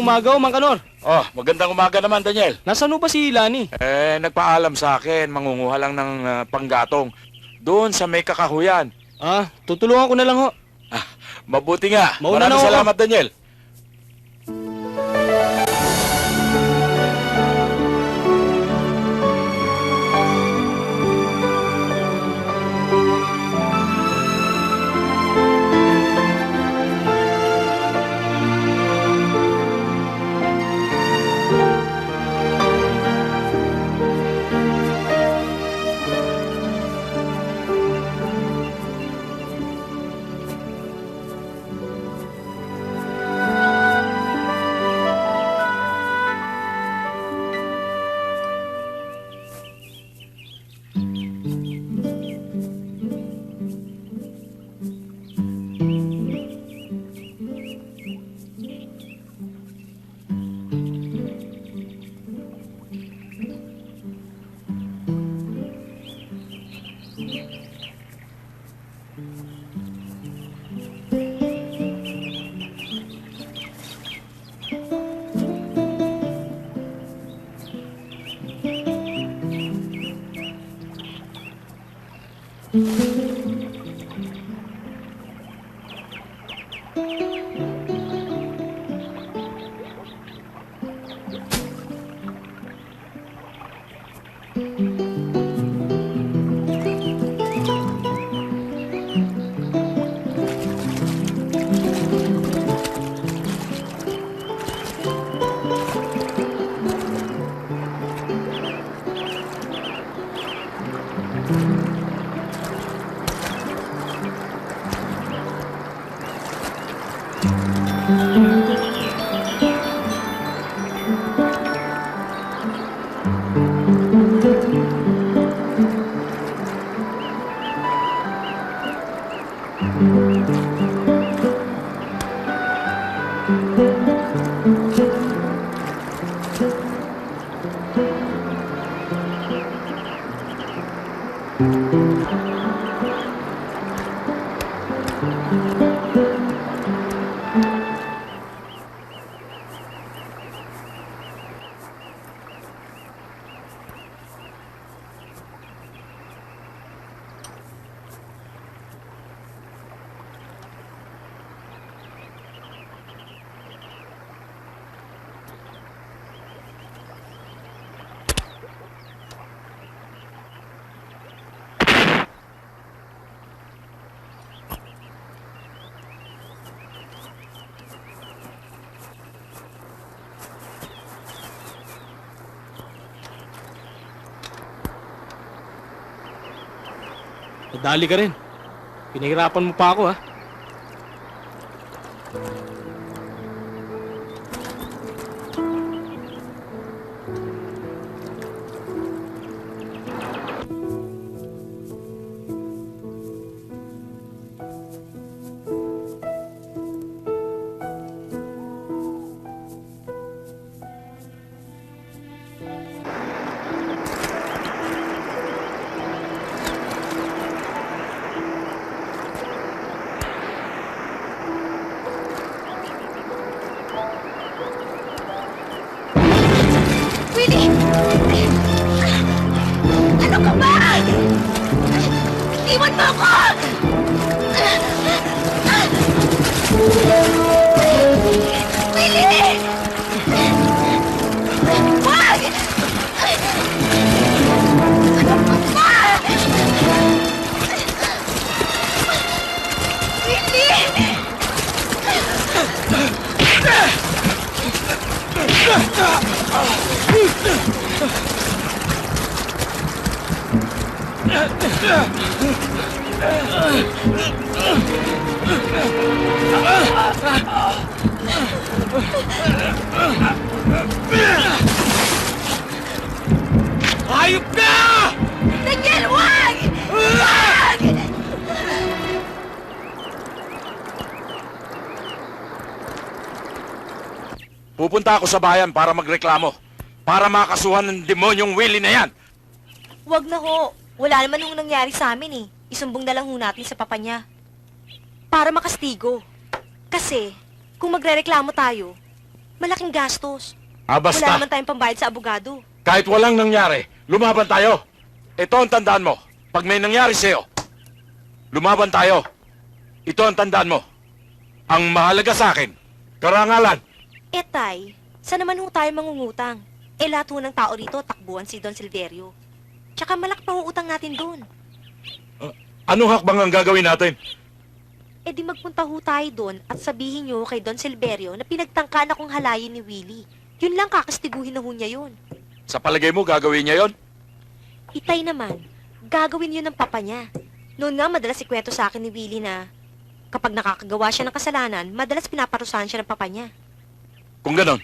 umaga, Mang Kanor. Oh, magandang umaga naman, Daniel. Nasaan ba si Lani? Nagpaalam sa akin, mangunguha lang ng panggatong. Doon sa may kakahuyan. Tutulungan ko na lang ho. Mabuti nga. Mauna na Maraming ako. salamat, Daniel. Nadali ka rin. Pinahirapan mo pa ako, ha? Ano ka ba? Iwan mo ako! Willie! Wag! Ano ka ba? Willie! Hayop ka! Daniel, wag! Wag! Pupunta ako sa bayan para magreklamo. Para makasuhan ng demonyong Willie na yan. Wag na ho. Wala naman hong nangyari sa amin eh. Isumbong na lang ho natin sa papa niya. Para makastigo. Kasi, kung magrereklamo tayo, Malaking gastos. Ah, Wala basta. naman tayong pambayad sa abogado. Kahit walang nangyari, lumaban tayo. Ito ang tandaan mo. Pag may nangyari sa'yo, lumaban tayo. Ito ang tandaan mo. Ang mahalaga sa akin, karangalan. Tay, saan naman ho tayo mangungutang? Lahat ho ng tao rito, takbuhan si Don Silverio. Tsaka malaki pa ho utang natin doon. Anong hakbang ang gagawin natin? Di magpunta ho tayo doon at sabihin nyo kay Don Silverio na pinagtangkaan akong halayin ni Willie. Yun lang, kakastiguhin na ho niya yun. Sa palagay mo, gagawin niya yon? Itay naman, gagawin yun ng papa niya. Noon nga, madalas ikwento sa akin ni Willie na kapag nakakagawa siya ng kasalanan, madalas pinaparusahan siya ng papa niya. Kung ganon,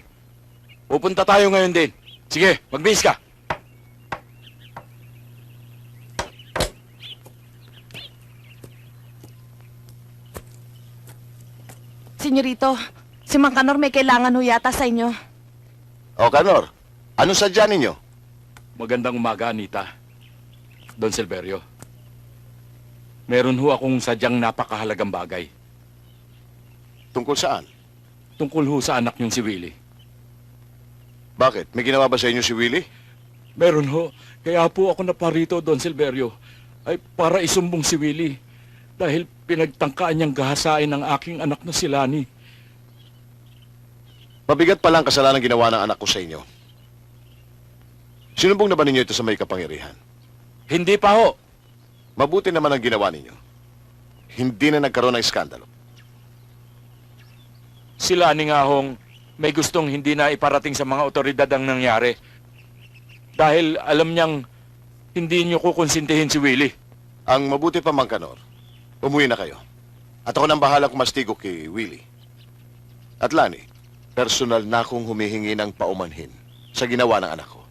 pupunta tayo ngayon din. Sige, magbihis ka. Senyorito, si Mang Kanor may kailangan ho yata sa inyo. O, Kanor, ano sadya ninyo? Magandang umaga, Anita. Don Silverio. Meron ho akong sadyang napakahalagang bagay. Tungkol saan? Tungkol ho sa anak niyong si Willie. Bakit? May ginawa ba sa inyo si Willie? Meron ho. Kaya po ako naparito, Don Silverio, ay para isumbong si Willie. Dahil pinagtangkaan niyang gahasain ang aking anak na si Lani. Mabigat pala ang kasalanan ginawa ng anak ko sa inyo. Sinumbong na ba ninyo ito sa may kapangyarihan? Hindi pa ho. Mabuti naman ang ginawa ninyo. Hindi na nagkaroon ng iskandalo. Si Lani nga hong may gustong hindi na iparating sa mga otoridad ang nangyari. Dahil alam niyang hindi niyo kukonsintihin si Willie. Ang mabuti pa, Mang Kanor, umuwi na kayo. At ako nang bahala kumastigo kay Willie. At Lani, personal na akong humihingi ng paumanhin sa ginawa ng anak ko.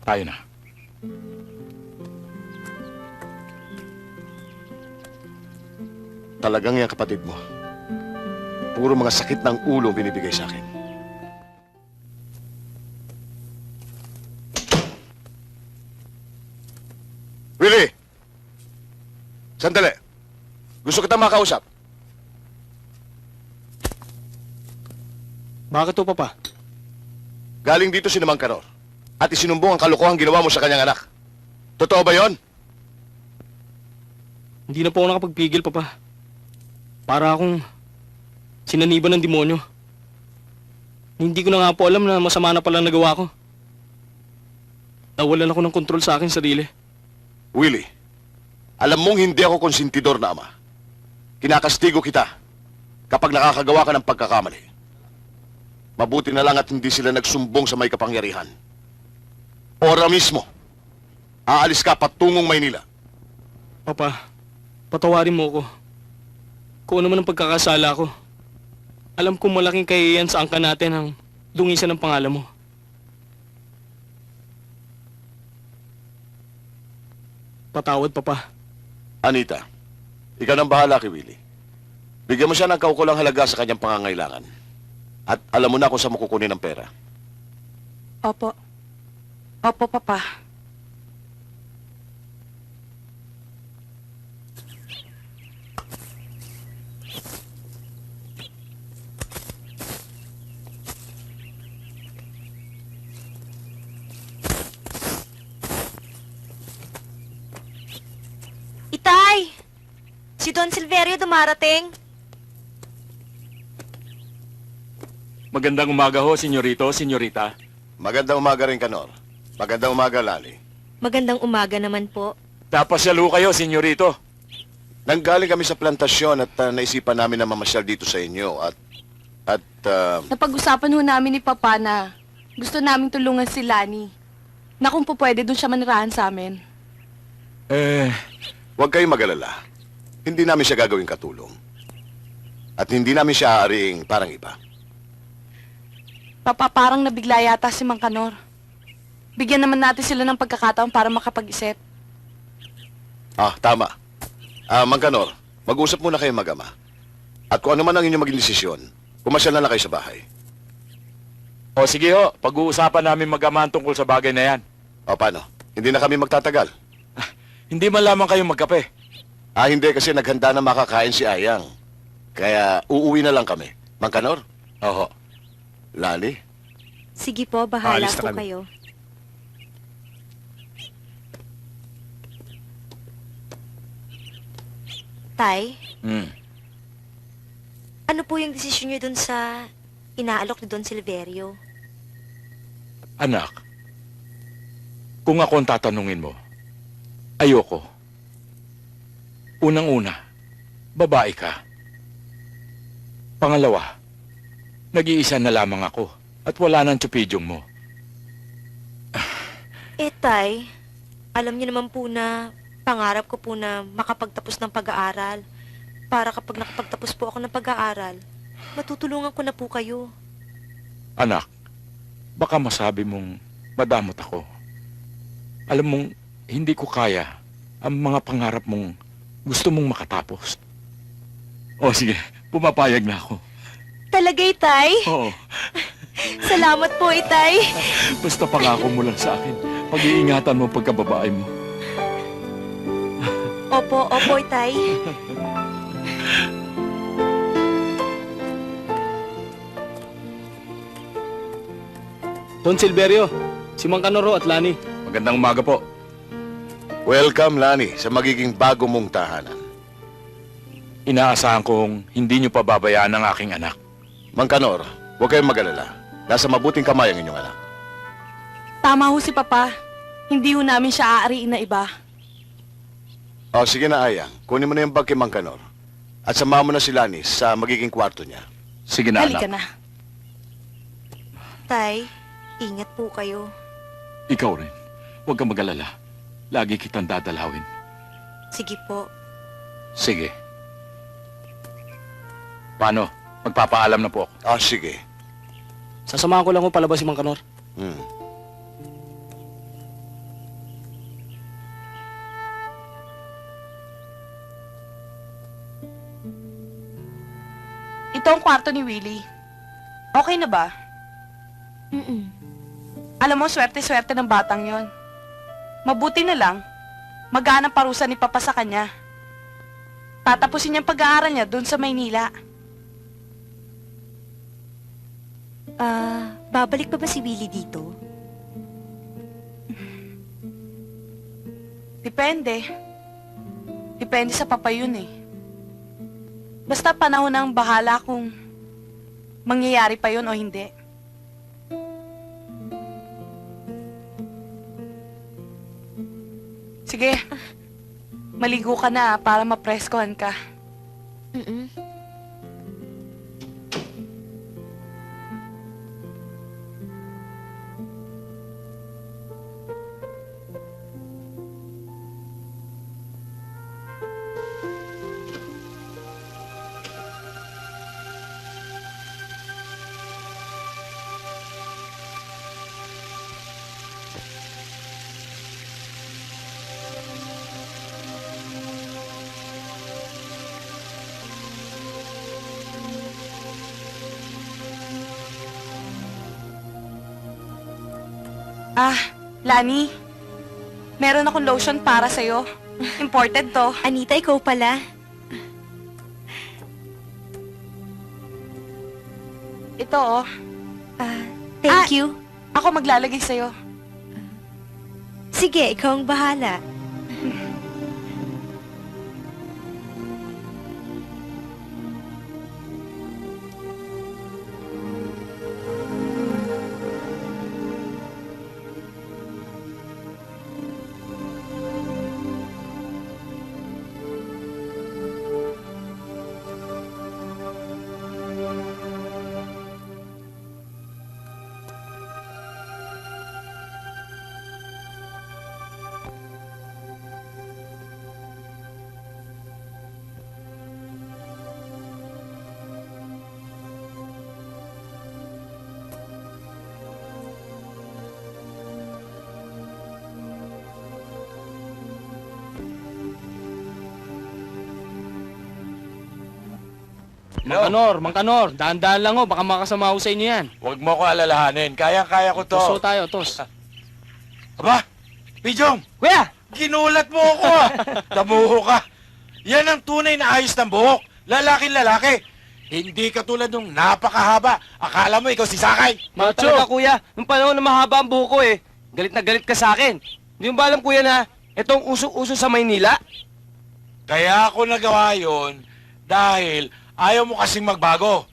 Tayo na. Talagang yung kapatid mo. Puro mga sakit ng ulo ang binibigay sa akin. Willie! Sandali. Gusto kita makausap. Bakit to, Papa? Galing dito si Mang Kanor at isinumbong ang kalokohang ginawa mo sa kanyang anak. Totoo ba yon? Hindi na po ako nakapagpigil, Papa. Para akong sinaniban ng demonyo. Hindi ko na nga po alam na masama na pala nagawa ko. Nawalan ako ng kontrol sa akin sarili. Willie, alam mong hindi ako konsentidor na ama. Kinakastigo kita kapag nakakagawa ka ng pagkakamali. Mabuti na lang at hindi sila nagsumbong sa may kapangyarihan. Ora mismo, aalis ka patungong Maynila. Papa, patawarin mo ko. Kung ano man ang pagkakasala ko. Alam kong malaking kahihiyan sa angka natin ang dungisan ng pangalan mo. Patawad, Papa. Anita, ikaw nang bahala kay Willie. Bigyan mo siya ng kaukulang halaga sa kanyang pangangailangan. At alam mo na kung saan mo kukunin ang pera. Opo. Opo, Papa. Itay! Si Don Silverio dumarating. Magandang umaga ho, senyorito, senyorita. Magandang umaga rin, Kanor. Magandang umaga, Lali. Magandang umaga naman po. Tapasyalo kayo, senyorito. Nanggaling kami sa plantasyon at naisipan namin na mamasyal dito sa inyo Napag-usapan ho namin ni Papa na gusto naming tulungan si Lani. Na kung po pwede, doon siya manirahan sa amin. huwag kayong mag-alala. Hindi namin siya gagawing katulong. At hindi namin siya aariing parang iba. Papa, parang nabigla yata si Mang Kanor. Bigyan naman natin sila ng pagkakataon para makapag-isip. Ah, tama. Mang Kanor, mag-usap muna kayo mag-ama. At kung ano man ang inyong maging desisyon, pumasyal na lang kayo sa bahay. O sige ho, pag-uusapan namin mag-amahan tungkol sa bagay na yan. O paano? Hindi na kami magtatagal. Hindi man lamang kayo magkape. Hindi kasi naghanda na makakain si Ayang. Kaya uuwi na lang kami. Mang Kanor? Oo. Lani? Sige po, bahala Aalis na po kami. kayo. Tay, Hmm. ano po yung desisyon niyo dun sa inaalok ni Don Silverio? Anak, kung ako ang tatanungin mo, ayoko. Unang-una, babae ka. Pangalawa, nag-iisa na lamang ako at wala nang tsupidyong mo. Tay, alam niyo naman po na pangarap ko po na makapagtapos ng pag-aaral. Para kapag nakapagtapos po ako ng pag-aaral, matutulungan ko na po kayo. Anak, baka masabi mong madamot ako. Alam mong hindi ko kaya ang mga pangarap mong gusto mong makatapos. O sige, pumapayag na ako. Talaga, Tay? Oo, Salamat po, Itay. basta pangako mo lang sa akin. Pag-iingatan mo pagkababae mo. Opo, Itay. Don Silverio, si Mang Canoro at Lani. Magandang umaga po. Welcome, Lani, sa magiging bago mong tahanan. Inaasahan kong hindi niyo pababayaan ang aking anak. Mang Kanor, huwag kayong mag-alala. Nasa mabuting kamay ang inyong anak. Tama ho si Papa. Hindi ho namin siya aariin na iba. O, sige na, Ayang. Kunin mo na yung bag kay Mang Kanor. At samahan mo na si Lani sa magiging kwarto niya. Sige na, Halika anak. na. Tay, ingat po kayo. Ikaw rin. Huwag kang mag-alala. Lagi kitang dadalawin. Sige po. Sige. Paano? Magpapaalam na po ako. Ah, sige. Sasamahan ko lang ko palabas si Mang Canor. Hmm. Ito ang kwarto ni Willie. Okay na ba? Mm-mm. Alam mo, swerte-swerte ng batang yon. Mabuti na lang, magaan ang parusa ni Papa sa kanya. Tatapusin niyang pag-aaral niya doon sa Maynila. Babalik pa ba si Willie dito? Depende. Depende sa Papa yun eh. Basta panahon ang bahala kung mangyayari pa yun o hindi. Sige, maligo ka na para mapreskohan ka. Mm-mm. Ah, Lani, meron akong lotion para sa'yo. Imported to. Anita, ikaw pala. Ito oh, Thank you. ako maglalagay sa'yo. Sige, ikaw ang bahala. Mang Canor, dahan-dahan lang ho, baka makasama ho sa inyo yan. Huwag mo ko alalahanin. Kaya-kaya ko to. Tos ho tayo, tos. Aba, Pijong, Kuya! ginulat mo ako ah. Tamuho ka. Yan ang tunay na ayos ng buhok. Lalaki. Hindi katulad nung napakahaba. Akala mo ikaw si Sakay. Macho! Talaga kuya, nung panahon na mahaba ang buhok ko galit na galit ka sa akin. Hindi mo ba alam kuya na itong uso-uso sa Maynila? Kaya ako nagawa yon dahil ayaw mo kasing magbago.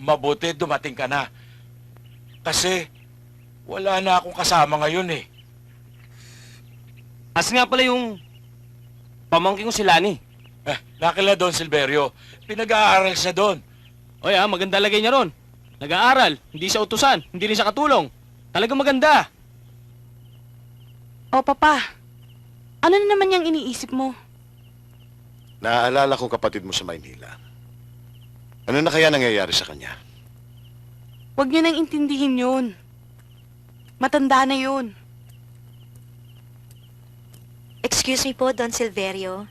Mabuti dumating ka na. Kasi wala na akong kasama ngayon eh. As nga pala yung pamangkin ko si Lani. Nakila Don Silverio. Pinag-aaral siya doon. Oy maganda lagay niya ron. Nag-aaral, hindi siya utusan, hindi rin siya katulong. Talagang maganda. O, Papa. Ano na naman yung iniisip mo? Naaalala ko kapatid mo sa Maynila. Ano na kaya nangyayari sa kanya? Huwag niyo nang intindihin yun. Matanda na yun. Excuse me po, Don Silverio.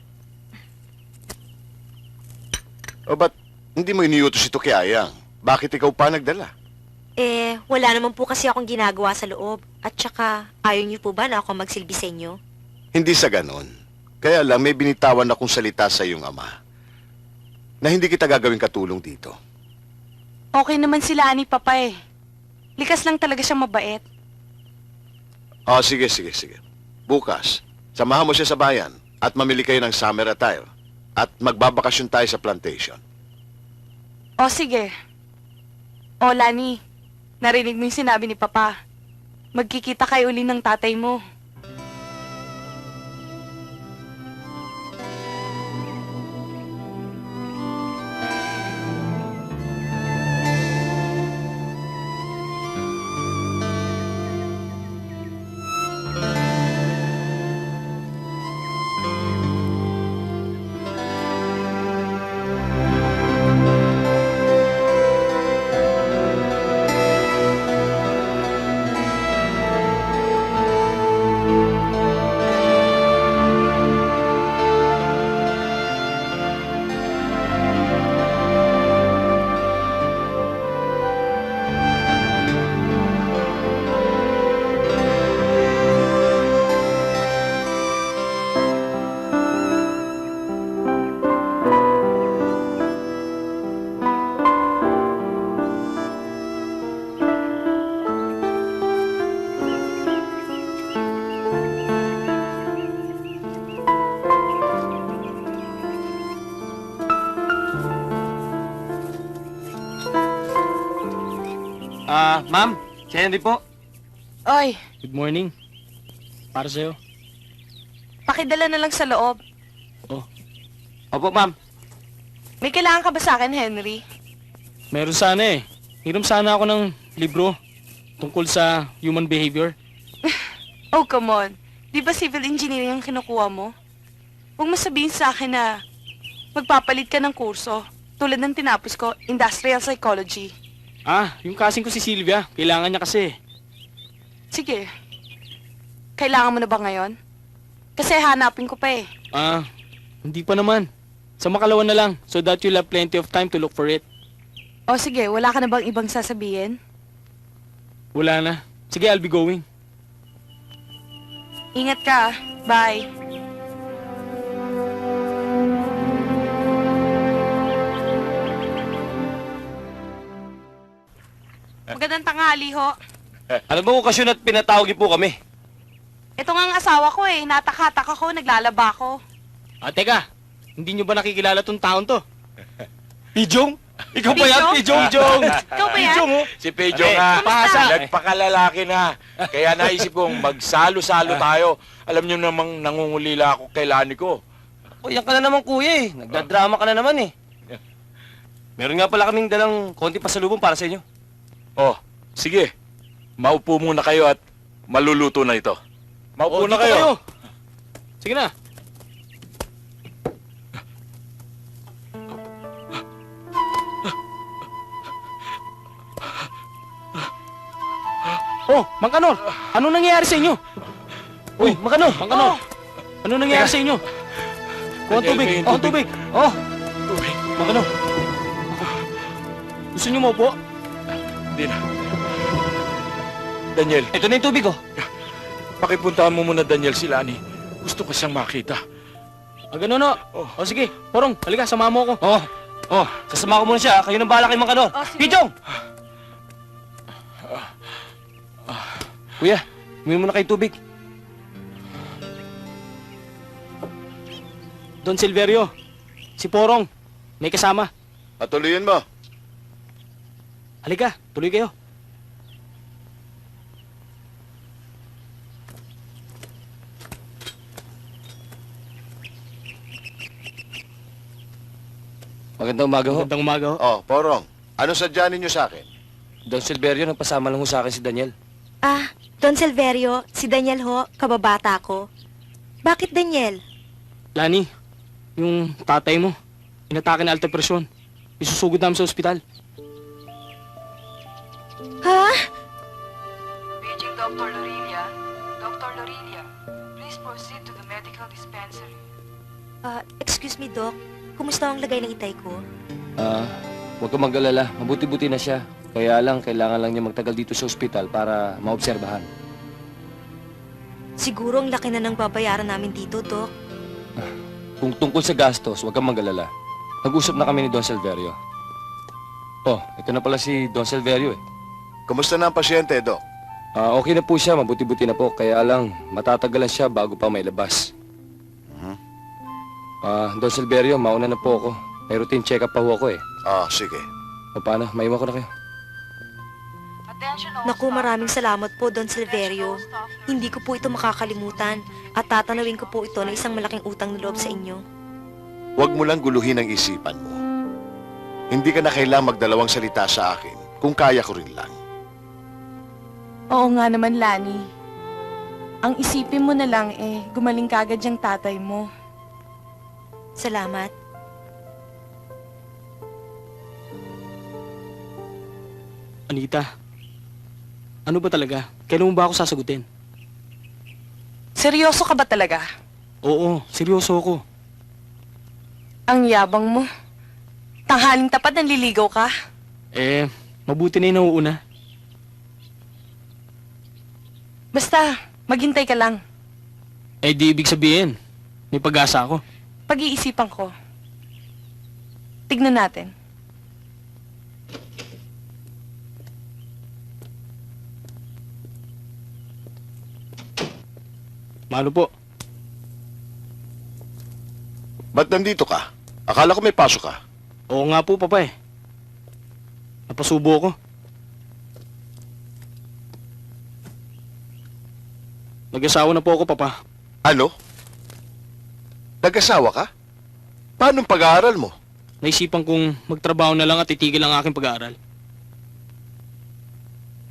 O ba't hindi mo iniutos ito kay Ayang? Bakit ikaw pa nagdala? Wala naman po kasi akong ginagawa sa loob. At saka, ayaw niyo po ba na ako magsilbi sa inyo? Hindi sa ganon. Kaya lang may binitawan akong salita sa iyong ama na hindi kita gagawing katulong dito. Okay naman sila ni Papa eh. Likas lang talaga siya mabait. Oh, sige. Bukas, samahan mo siya sa bayan at mamili kayo ng summer attire at magbabakasyon tayo sa plantation. O, sige. O, Lani, narinig mo yung sinabi ni Papa. Magkikita kayo uli ng tatay mo. Ma'am, si Henry po. Oy, Good morning. Para sa'yo. pakidala na lang sa loob. Opo, ma'am. May kailangan ka ba sa akin, Henry? Meron sana eh. Hiram sana ako ng libro tungkol sa human behavior. Oh, come on. Di ba civil engineering ang kinukuha mo? Huwag mo sabihin sa akin na magpapalit ka ng kurso tulad ng tinapos ko, industrial psychology. Yung kasing ko si Sylvia. Kailangan niya kasi. Sige. Kailangan mo na ba ngayon? Kasi hanapin ko pa eh. Hindi pa naman. Sa makalawa na lang, so that you'll have plenty of time to look for it. O sige, wala ka na bang ibang sasabihin? Wala na. Sige, I'll be going. Ingat ka. Bye. Magandang tanghali ho. Ano bang okasyon at pinatawag niyo po kami? Ito nga ang asawa ko eh. Natakataka ko, naglalaba ko. Teka. Hindi nyo ba nakikilala tong taon to? Pijong? Ikaw ba yan, Pijong? Pijong? Ikaw ba yan? Pijong, oh. Si Pedro nga. Kamusta? Nagpakalalaki na. Kaya naisip kong magsalo-salo tayo. Alam niyo namang nangungulila ako kay Lani ko. O, yan ka na naman kuya eh. Nagdadrama ka na naman eh. Meron nga pala kaming dalang konti pasalubong para sa inyo. Oh, sige. Maupo muna kayo at maluluto na ito. Maupo na dito kayo. Sige na. Mang Kanor, ano nangyayari sa inyo? Uy, Makano! Mang Kanor, ano nangyayari sa inyo? Kuha Daniel, tubig, may kuha tubig. Oh, Tubig. Mang Kanor. Gusto niyo maupo? Hindi na. Daniel, Ito na yung tubig oh. pakipuntahan mo muna Daniel si Lani. Gusto ko siyang makita. Ganun no. Oh. Sige, Porong, halika, sama mo ako. Oh, Oh, sasama ko muna siya. Kayo nang bahala kay Mang Kanor. Oh, sige. Pichong! Kuya, uminom muna kayo tubig. Don Silverio, si Porong, may kasama. Patuloyin mo. Halika, tuloy kayo. Magandang umaga ho. Magandang umaga ho. Oh, Porong, ano sadya ninyo sa akin? Don Silverio, nagpasama lang ho sa akin si Daniel. Ah, Don Silverio, si Daniel ho, kababata ko. Bakit Daniel? Lani, yung tatay mo, inatake na alta presyon. Isusugod namin sa ospital. Ha? Paging Dr. Lorilia. Dr. Lorilia, please proceed to the medical dispensary. Excuse me, Doc. Kumusta ang lagay ng itay ko? Huwag kang mag-alala. Mabuti-buti na siya. Kaya lang, kailangan lang niya magtagal dito sa ospital para maobserbahan. Siguro ang laki na ng babayaran namin dito, Doc. Kung tungkol sa gastos, huwag kang mag-alala. Nag-usap na kami ni Don Silverio. Oh, ito na pala si Don Silverio eh. Kumusta na ang pasyente, Doc? Okay na po siya, mabuti-buti na po. Kaya lang, matatagalan siya bago pa may labas. Don Silverio, mauna na po ako. May routine check-up pa ho ako eh. Sige. O paano, maiwan ko na kayo. Naku, maraming salamat po, Don Silverio. Hindi ko po ito makakalimutan at tatanawin ko po ito na isang malaking utang na loob sa inyo. Huwag mo lang guluhin ang isipan mo. Hindi ka na kailangang magdalawang salita sa akin kung kaya ko rin lang. Oo nga naman, Lani. Ang isipin mo na lang gumaling kagad yung tatay mo. Salamat. Anita, ano ba talaga? Kailan mo ba ako sasagutin? Seryoso ka ba talaga? Oo, seryoso ako. Ang yabang mo. Tanghaling tapat nanliligaw ka. Mabuti na yung nauuna. Basta, maghintay ka lang. Di ibig sabihin, may pag-asa ako. Pag-iisipan ko. Tignan natin. Malo po. Ba't nandito ka? Akala ko may pasok ka. Oo nga po, Papa eh. Napasubo ako. Nag-asawa na po ako, Papa. Ano? Nag-asawa ka? Paano ang pag-aaral mo? Naisipan kong magtrabaho na lang at itigil ang aking pag-aaral.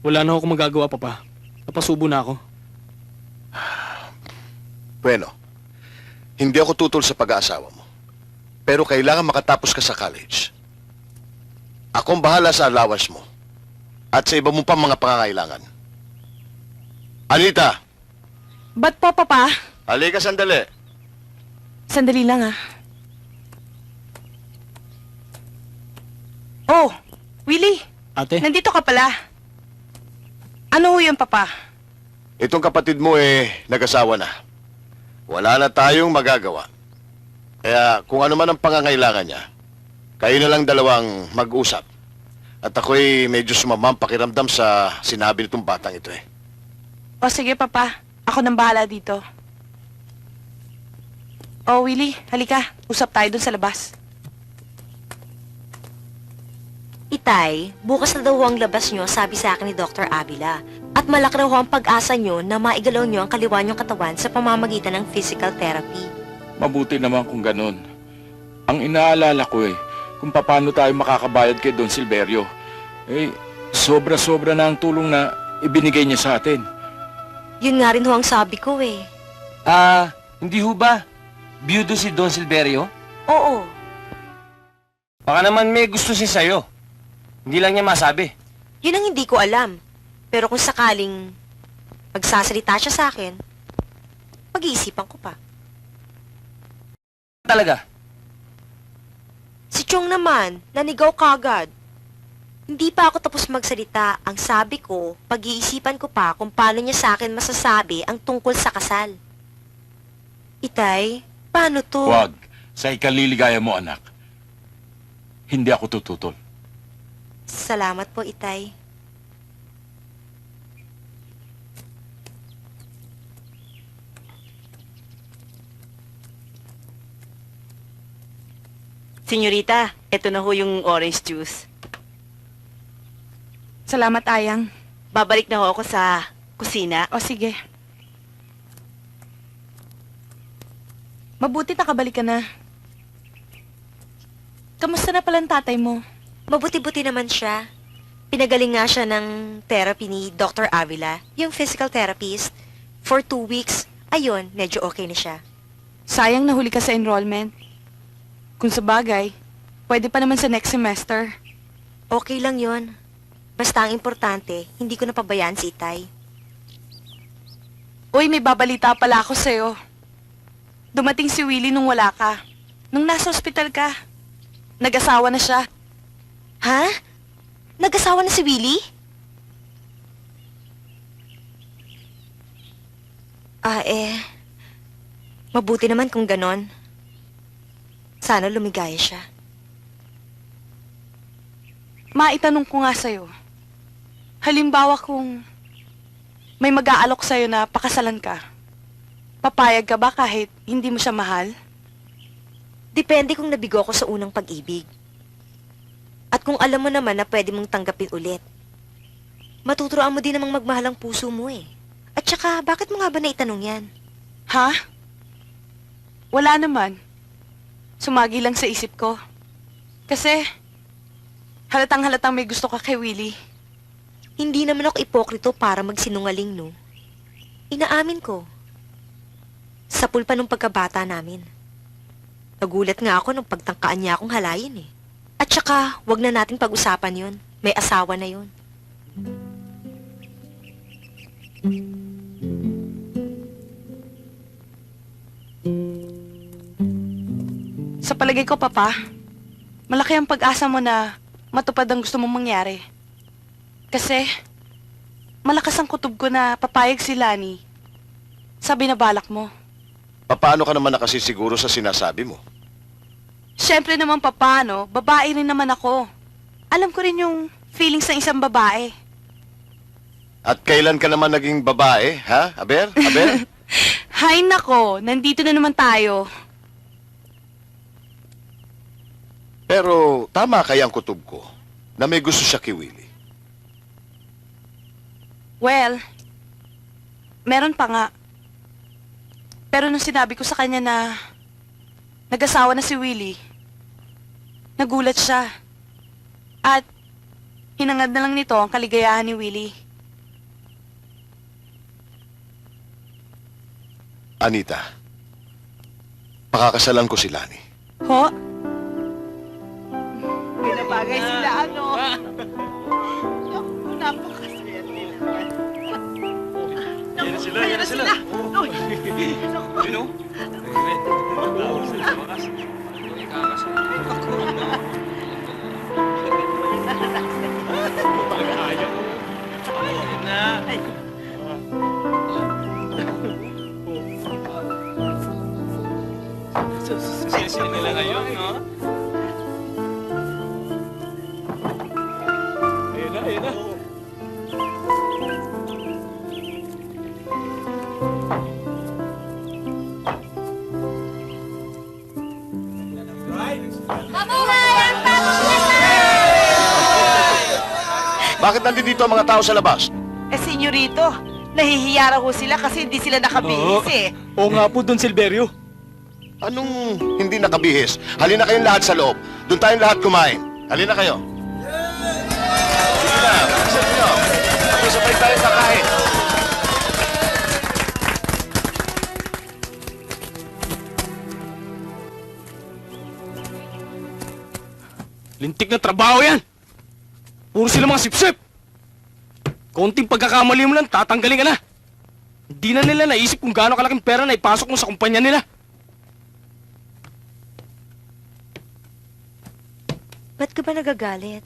Wala na ako magagawa, Papa. Napasubo na ako. Bueno, hindi ako tutol sa pag-aasawa mo. Pero kailangan makatapos ka sa college. Akong bahala sa allowance mo. At sa iba mo pang mga pangangailangan. Anita, Ba't po, Papa? halika sandali. Sandali lang, Oh, Willie, Ate, nandito ka pala. Ano ho yun, Papa? Itong kapatid mo nag-asawa na. Wala na tayong magagawa. Kaya kung ano man ang pangangailangan niya, kayo na lang dalawang mag-usap. At ako'y medyo sumamang pakiramdam sa sinabi nitong batang ito O sige, Papa. Ako nang bahala dito. Oh, Willie, halika. Usap tayo dun sa labas. Itay, bukas na daw ho ang labas nyo, sabi sa akin ni Dr. Avila. At malaki raw ho ang pag-asa nyo na maigalaw nyo ang kaliwa nyong katawan sa pamamagitan ng physical therapy. Mabuti naman kung ganun. Ang inaalala ko kung paano tayo makakabayad kay Don Silverio. Sobra-sobra na ang tulong na ibinigay niya sa atin. Yun nga rin ho ang sabi ko Hindi ho ba? Biyudo si Don Silverio? Oo. Baka naman may gusto siya sa'yo. Hindi lang niya masabi. Yun ang hindi ko alam. Pero kung sakaling magsasalita siya sa akin, pag-iisipan ko pa. Talaga? Si Chong naman, nanigaw kagad. Hindi pa ako tapos magsalita. Ang sabi ko, pag-iisipan ko pa kung paano niya sa akin masasabi ang tungkol sa kasal. Itay, paano to? Huwag. Sa ikaliligaya mo, anak. hindi ako tututol. Salamat po, Itay. Senyorita, eto na ho yung orange juice. Salamat, Ayang. Babalik na ho ako sa kusina. O sige. Mabuti nakabalik ka na. Kamusta na palang tatay mo? Mabuti-buti naman siya. Pinagaling nga siya ng therapy ni Dr. Avila, yung physical therapist. For 2 weeks, ayun, medyo okay na siya. Sayang nahuli ka sa enrollment. Kung sa bagay, pwede pa naman sa next semester. Okay lang yon. Basta ang importante, hindi ko napabayaan si Itay. Uy, may babalita pala ako sa'yo. Dumating si Willie nung wala ka. Nung nasa ospital ka. Nag-asawa na siya. Ha? Nag-asawa na si Willie? Mabuti naman kung ganon. Sana lumigaya siya. Maitanong ko nga sa'yo. Halimbawa kung may mag-aalok sa'yo na pakasalan ka, papayag ka ba kahit hindi mo siya mahal? Depende kung nabigo ko sa unang pag-ibig. At kung alam mo naman na pwede mong tanggapin ulit. Matuturoan mo din namang magmahal ang puso mo eh. At saka, bakit mo nga ba naitanong yan? Ha? Wala naman. Sumagi lang sa isip ko. Kasi, halatang-halatang may gusto ka kay Willie. Hindi naman ako ipokrito para magsinungaling, no? Inaamin ko. Sa pulpa nung pagkabata namin. Nagulat nga ako nung pagtangkaan niya akong halayin eh. At saka, wag na nating pag-usapan yon. May asawa na yon. Sa palagay ko, Papa, malaki ang pag-asa mo na matupad ang gusto mong mangyari. Kasi, malakas ang kutob ko na papayag si Lani sa binabalak mo. Paano ka naman nakasisiguro sa sinasabi mo? Siyempre naman, Papa, no? Babae rin naman ako. Alam ko rin yung feelings ng isang babae. At kailan ka naman naging babae, ha? Aber? Aber? Hay nako, nandito na naman tayo. Pero tama kaya ang kutob ko na may gusto siya kay Willie. Well, meron pa nga. Pero nung sinabi ko sa kanya na nag-asawa na si Willie, nagulat siya. At hinangad na lang nito ang kaligayahan ni Willie. Anita, pakakasalan ko si Lani. Ho? Pinabagay sila, ano? Napakaswerte naman. Yan na sila, yan na sila. Uy! Sila nila ngayon, no? Ayun na, ayun na. Bakit nandito ang mga tao sa labas? Senyorito, nahihiya raw ho sila kasi hindi sila nakabihis eh. Oo nga po, Don Silverio. Anong hindi nakabihis? Halina kayong lahat sa loob. Doon tayong lahat kumain. Halina kayo. Sige na, bilisan niyo. Sabay tayo kakain. Lintik na trabaho yan! Puro sila mga sip-sip! Konting pagkakamali mo lang, tatanggalin ka na! Hindi na nila naisip kung gaano kalaking pera na ipasok mo sa kumpanya nila. Ba't ka ba nagagalit?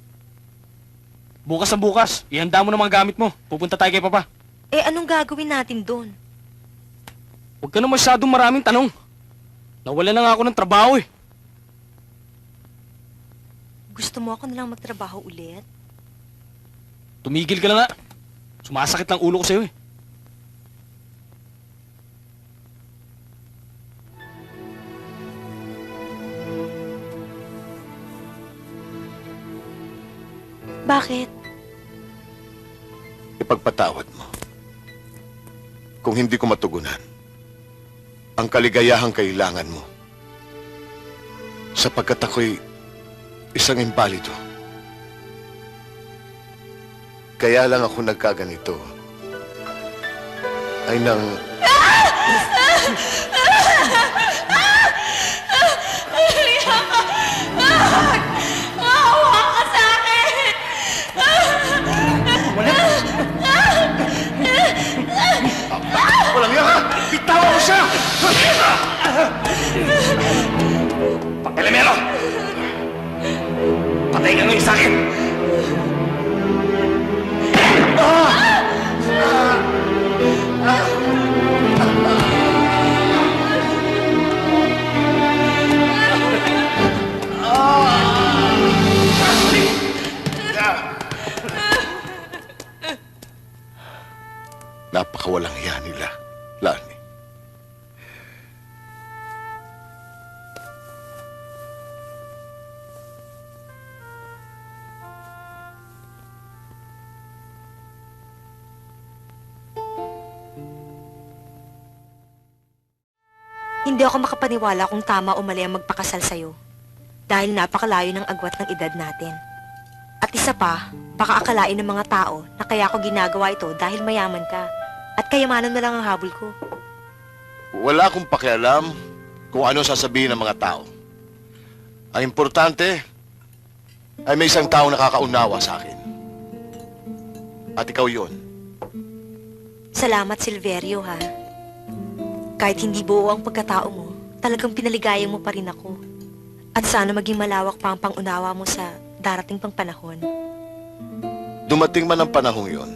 Bukas na bukas, ihanda mo na mga gamit mo. Pupunta tayo kay Papa. Eh, anong gagawin natin doon? Huwag ka na masyadong maraming tanong. Nawala na nga ako ng trabaho eh. Gusto mo ako nalang magtrabaho ulit? Tumigil ka na nga. Sumasakit lang ulo ko sa'yo eh. Bakit? Ipagpatawad mo. Kung hindi ko matugunan, ang kaligayahang kailangan mo. Sapagkat ako'y isang imbalido. Kaya lang ako nagkaganito. Ay nang... Walang yan, ha! Bitawan mo siya! Elemero! Patay ka ngayon sa'kin! Napakawalang yan nila, Lani. Hindi ako makapaniwala kung tama o mali ang magpakasal sa'yo. Dahil napakalayo ng agwat ng edad natin. At isa pa, baka akalain ng mga tao na kaya ako ginagawa ito dahil mayaman ka. At kayamanan na lang ang habol ko. Wala akong pakialam kung ano sasabihin ng mga tao. Ang importante ay may isang taong nakakaunawa sa akin. At ikaw yon. Salamat, Silverio, ha? Kahit hindi buo ang pagkatao mo, talagang pinaligaya mo pa rin ako. At sana maging malawak pa ang pangunawa mo sa darating pang panahon. Dumating man ang panahong yon,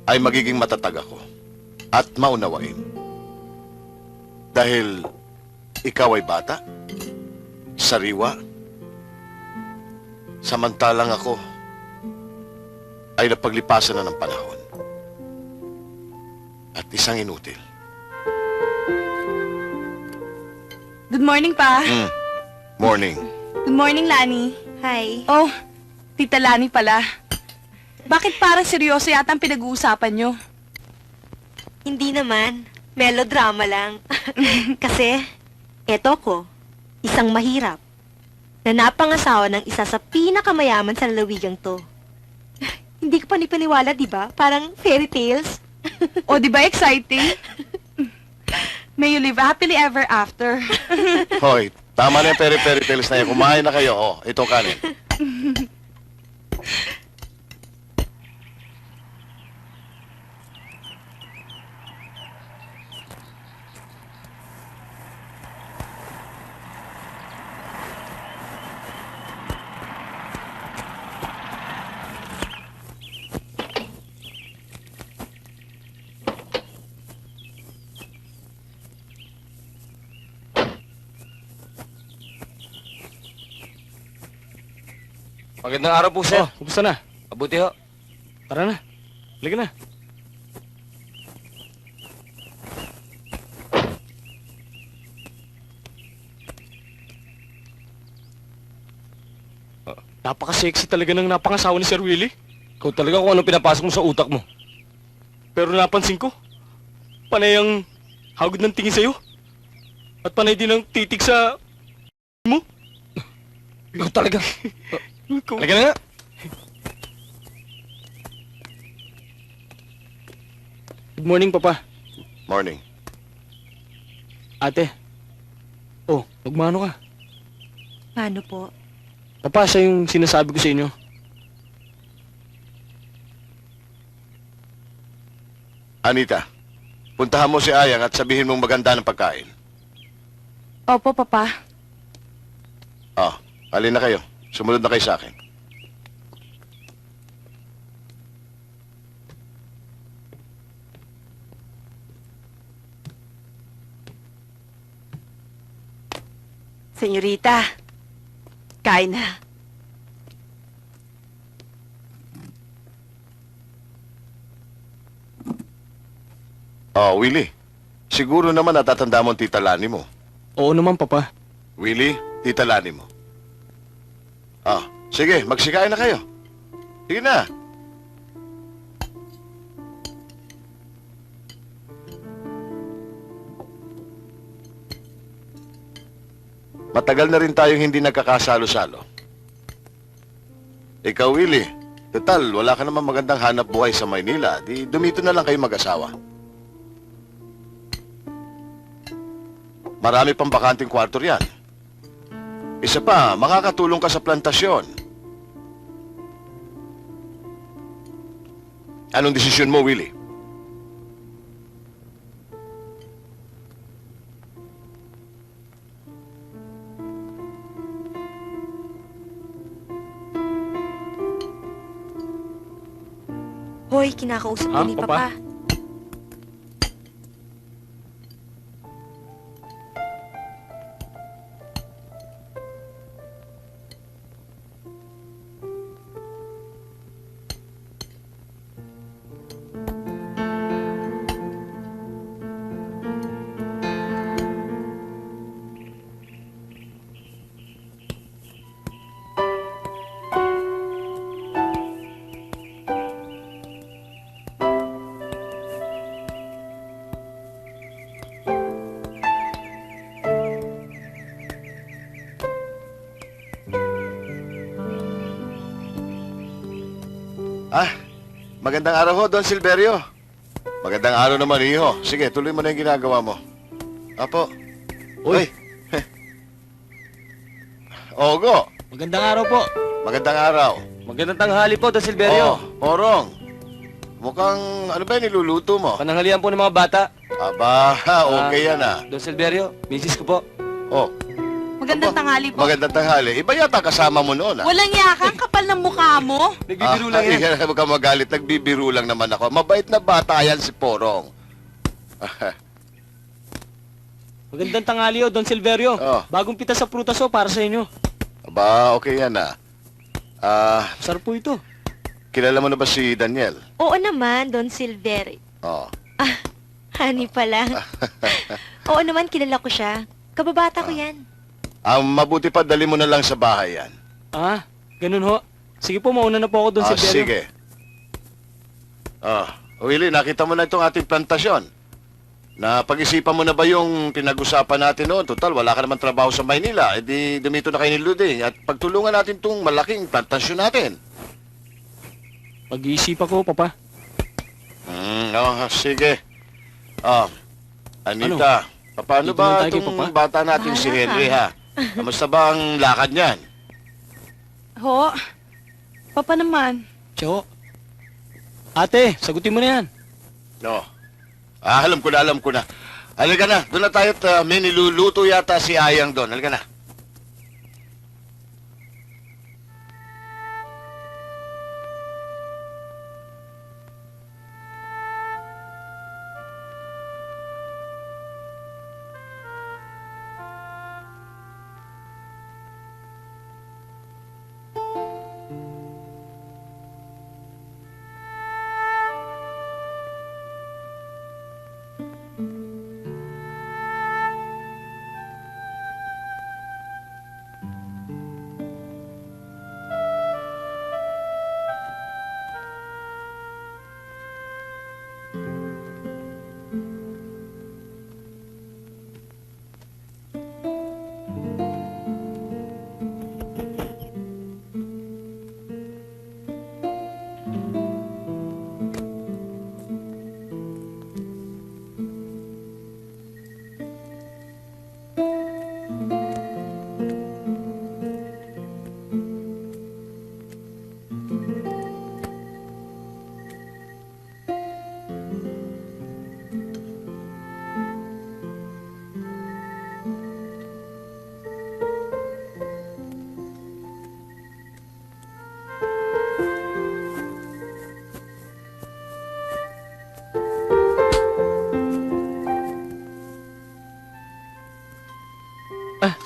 ay magiging matatag ako at maunawain. Dahil ikaw ay bata, sariwa, samantalang ako ay napaglipasan na ng panahon. At isang inutil. Good morning, Pa. Morning. Good morning, Lani. Hi. Oh, Tita Lani pala. Bakit parang seryoso yata ang pinag-uusapan nyo? Hindi naman. Melodrama lang. Kasi, eto ko, isang mahirap, na napangasawa ng isa sa pinakamayaman sa lalawigang to. Hindi ko pa nipaniwala, di ba? Parang fairy tales. O, di ba exciting? May you live happily ever after. Hoy, tama na yung peri-peri tales na yan. Kumain na kayo. Oh, ito kanin. Magandang araw po, sir. Oh, kumusta na? Mabuti ho. Tara na. Halika na. Napaka-sexy talaga ng napangasawa ni Sir Willie. Ikaw talaga kung ano pinapasok mo sa utak mo. Pero napansin ko, panay ang hagod ng tingin sa'yo. At panay din ang titig sa... mo. Ikaw talaga. Ikaw. Halika na nga. Good morning, Papa. Morning. Ate. Oh, magmano ka. Paano po? Papa, siya yung sinasabi ko sa inyo. Anita, puntahan mo si Ayang at sabihin mong maganda ng pagkain. Opo, Papa. Ah, alin na kayo. Sumunod na kayo sa akin. Senyorita, kain na. Oh, Willie. Siguro naman natatanda mo ang Tita Lani mo. Oo naman, Papa. Willie, Tita Lani mo. Ah, sige, magsikain na kayo. Sige na. Matagal na rin tayong hindi nagkakasalo-salo. Ikaw, Willie, total, wala ka naman magandang hanap buhay sa Maynila. Di dumito na lang kayo mag-asawa. Marami pang bakanting kwarto riyan. Isa pa, makakatulong ka sa plantasyon. Anong desisyon mo, Willie? Hoy, kinakausap ko Ah, ni Papa? Papa. Ah, magandang araw ho, Don Silverio. Magandang araw naman, iho. Sige, tuloy mo na yung ginagawa mo. Apo. Uy. Ogo, Magandang araw po. magandang araw. Magandang tanghali po, Don Silverio. Oh, Porong. Mukhang, ano ba yung niluluto mo? Pananghalian po ng mga bata. Aba, okay yan ah. Don Silverio, misis ko po. Oh, Magandang tanghali po. magandang tanghali. Iba yata kasama mo noon ah. Walang yaka, kapal ng mukha mo. Nagbibiro lang yan. Huwag ka magalit, nagbibiro lang naman ako. Mabait na bata yan si Porong. Magandang tanghali, Don Silverio. Oh. Bagong pita sa prutas, para sa inyo. Aba, okay yan ah. Sarap po ito. Kilala mo na ba si Daniel? Oo naman, Don Silverio. Oh. Honey pala. Oo naman, kilala ko siya. Kababata ko yan. Mabuti pa, dali mo na lang sa bahay yan. Ah, ganun ho. Sige po, mauna na po ako, Don Silverio. Sige. Willie, nakita mo na itong ating plantasyon. Pag-isipan mo na ba yung pinag-usapan natin noon? Total, wala ka naman trabaho sa Maynila. E di, dumito na kayo ni Luding. At pagtulungan natin itong malaking plantasyon natin. Pag-iisipan ko, Papa. Sige. Anita, paano Dito na ba tayo kay itong Papa? bata natin si Bahala ka. Henry, ha? Kamusta ba ang lakad niyan? Ho, Papa naman. Tiyo. Ate, sagutin mo na yan. No. Alam ko na. Halika na, doon na tayo at may niluluto yata si Ayang doon. Halika na.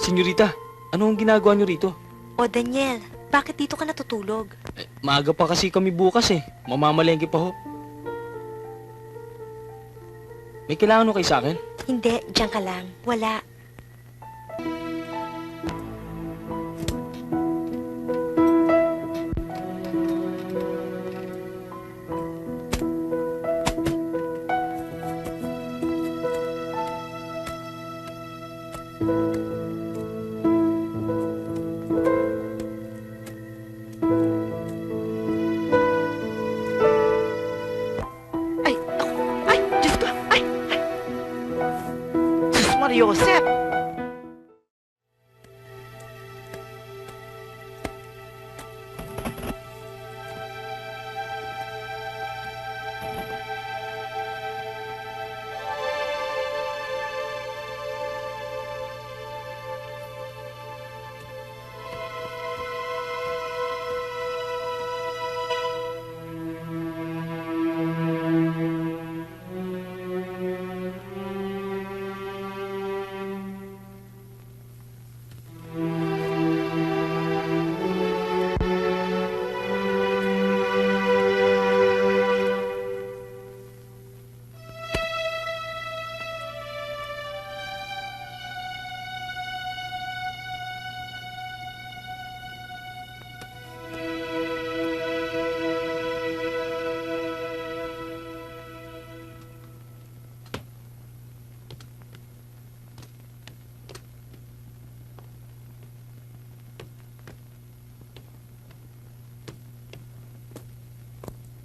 Senyorita, ano ang ginagawa niyo rito? O Daniel, bakit dito ka natutulog? Maaga pa kasi kami bukas eh. Mamamalengke pa ho. May kailangan mo kayo sa akin? Hindi, diyan ka lang. Wala. Ay, ako. Ay, Diyos ko. Ay, ay. Sus Mariosep.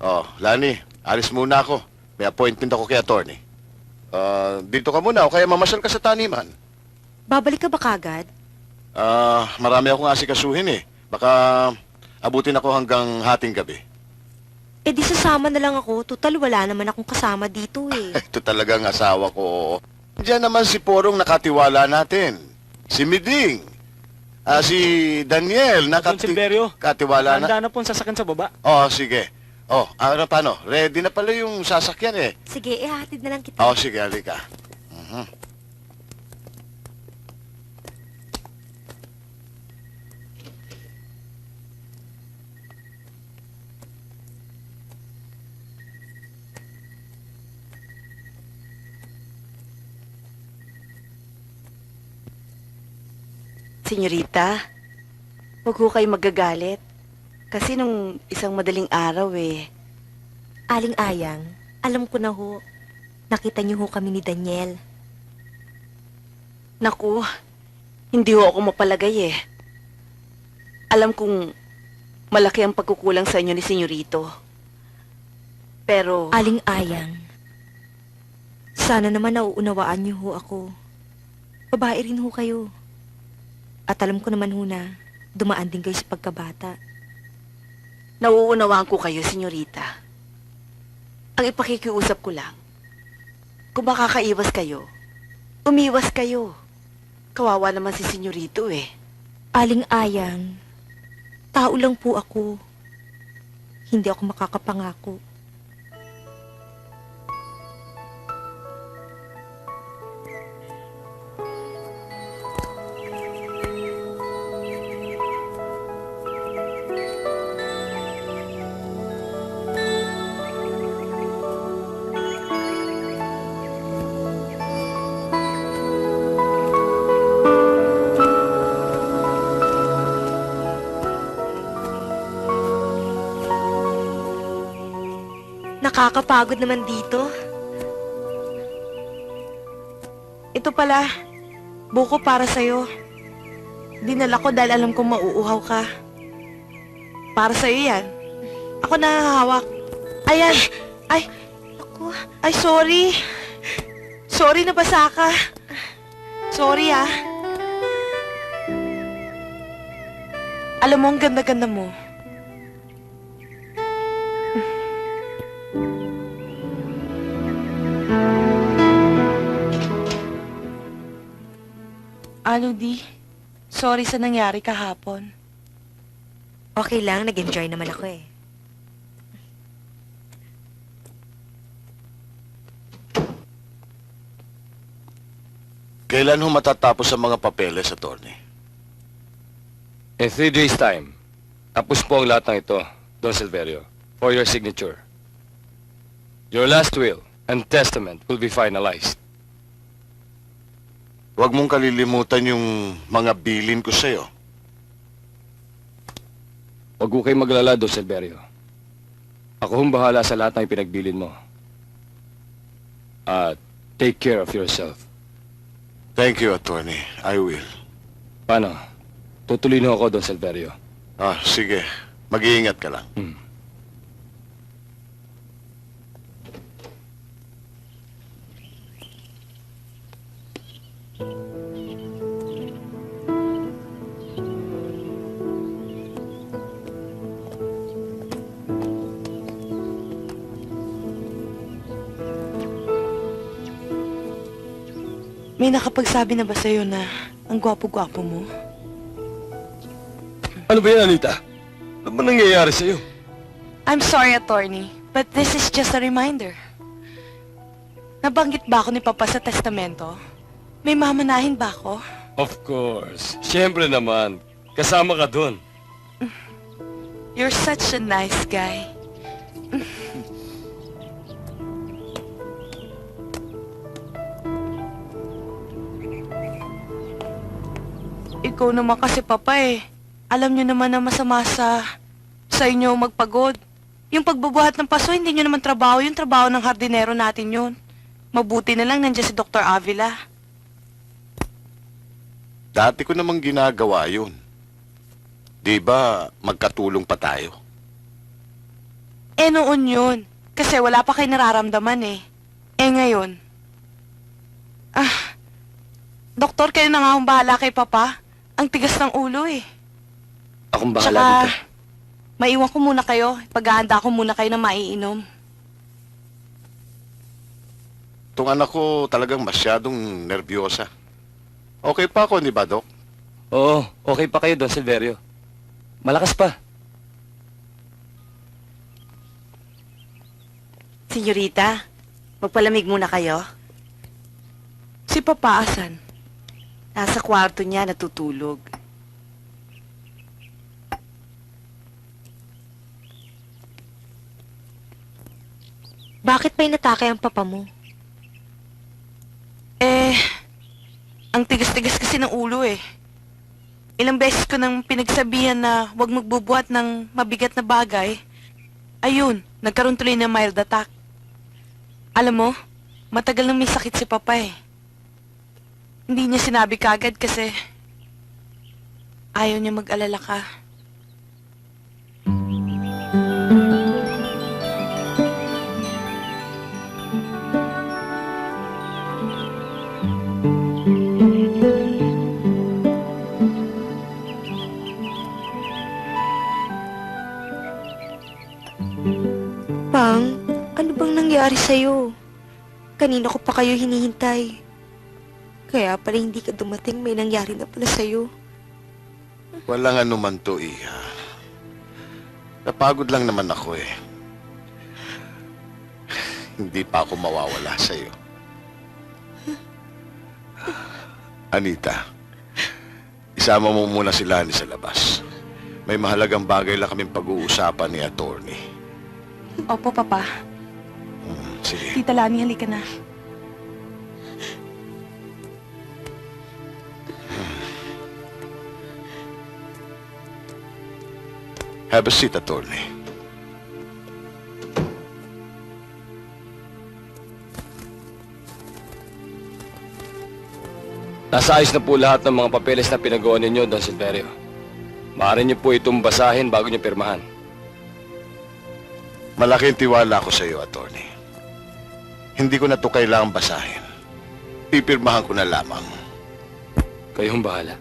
Oh, Lani, alis muna ako. May appointment ako kay attorney. Dito ka muna o kaya mamasyal ka sa taniman. Babalik ka ba kagad? Marami akong asikasuhin eh. Baka abutin ako hanggang hating gabi. Eh di sasama na lang ako. Total, wala naman akong kasama dito eh. Ito talagang asawa ko. Diyan naman si Porong nakatiwala natin. Si Miding. Si Daniel Don Silverio, katiwala na. handa na po ang sasakyan sa baba. Oh, sige. Oh, ano paano? Ready na pala yung sasakyan eh. Sige, ihatid na lang kita. Oh, sige, halika. Mhm. Senyorita, huwag ho kayo magagalit. Kasi nung isang madaling araw Aling Ayang, alam ko na ho. Nakita niyo ho kami ni Daniel. naku, hindi ho ako mapalagay Alam kong malaki ang pagkukulang sa inyo ni Senyorito. Pero, Aling Ayang, sana naman nauunawaan niyo ho ako. Babae rin ho kayo. At alam ko naman ho na dumaan din kayo sa pagkabata. nauunawaan ko kayo, Senyorita. Ang ipakikiusap ko lang, kung makakaiwas kayo, umiwas kayo. Kawawa naman si Senyorito Aling Ayang, tao lang po ako. Hindi ako makakapangako. Nakakapagod naman dito. Ito pala, buko para sa'yo. Dinala ko dahil alam kong mauuhaw ka. Para sa'yo yan. Ako nahahawak. Ayan. Ay, Ako, ay, sorry. Sorry na basa ka. Sorry Alam mo, ang ganda-ganda mo. Di. Sorry sa nangyari kahapon. okay lang. Nag-enjoy naman ako eh. Kailan ho matatapos ang mga papeles, attorney? In 3 days' time, tapos po ang lahat ng ito, Don Silverio, for your signature. Your last will and testament will be finalized. Huwag mong kalilimutan yung mga bilin ko sa'yo. Huwag ko kayong maglala, Don Silverio. Ako hong bahala sa lahat ng pinagbilin mo. At take care of yourself. Thank you, attorney. I will. Paano? Tutuloy na ako, Don Silverio. Sige. Mag-iingat ka lang. May nakapagsabi na ba sa'yo na ang gwapo-gwapo mo? Ano ba yan, Anita? Ano ba nangyayari sa'yo? I'm sorry, attorney, but this is just a reminder. Nabanggit ba ako ni Papa sa testamento? May mamanahin ba ako? Of course. Siyempre naman. Kasama ka doon. You're such a nice guy. Ikaw naman kasi, Papa Alam niyo naman na masama sa inyo magpagod. Yung pagbubuhat ng paso, hindi niyo naman trabaho. Yung trabaho ng hardinero natin yun. Mabuti na lang nandiyan si Dr. Avila. Dati ko namang ginagawa yun. Di ba magkatulong pa tayo? Noon yun. Kasi wala pa kayo nararamdaman ngayon. Doktor, kayo na nga akong bahala kay Papa. Ang tigas ng ulo Akong bahala Tsaka, dito. maiwan ko muna kayo. Paghahanda ko muna kayo na maiinom. Itong anak ko talagang masyadong nervyosa. Okay pa ako, di ba, Dok? Oo, okay pa kayo, Don Silverio. Malakas pa. Senyorita, magpalamig muna kayo. Si Papa asan? Nasa kwarto niya natutulog. Bakit pa inatake ang papa mo? Ang tigas-tigas kasi ng ulo Ilang beses ko nang pinagsabihan na huwag magbubuhat ng mabigat na bagay. Ayun, nagkaroon tuloy ng mild attack. Alam mo, matagal nang may sakit si Papa Hindi niya sinabi kagad kasi ayaw niya mag-alala ka. Pang, ano bang nangyari sa'yo? Kanina ko pa kayo hinihintay. Kaya pala hindi ka dumating, may nangyari na pala sa'yo. Walang anuman to, Iha. Napagod lang naman ako Hindi pa ako mawawala sa'yo. Anita, isama mo muna si Lani sa labas. May mahalagang bagay lang kaming pag-uusapan ni attorney. Opo, Papa. Sige. Tita Lani, halika na. Have a seat, attorney. Nasa ayos na po lahat ng mga papeles na pinagawa ninyo, Don Silverio. Maaari niyo po itong basahin bago niyo pirmahan. Malaking tiwala ko sa iyo, attorney. Hindi ko na to kailangang basahin. Pipirmahan ko na lamang. Kayong bahala.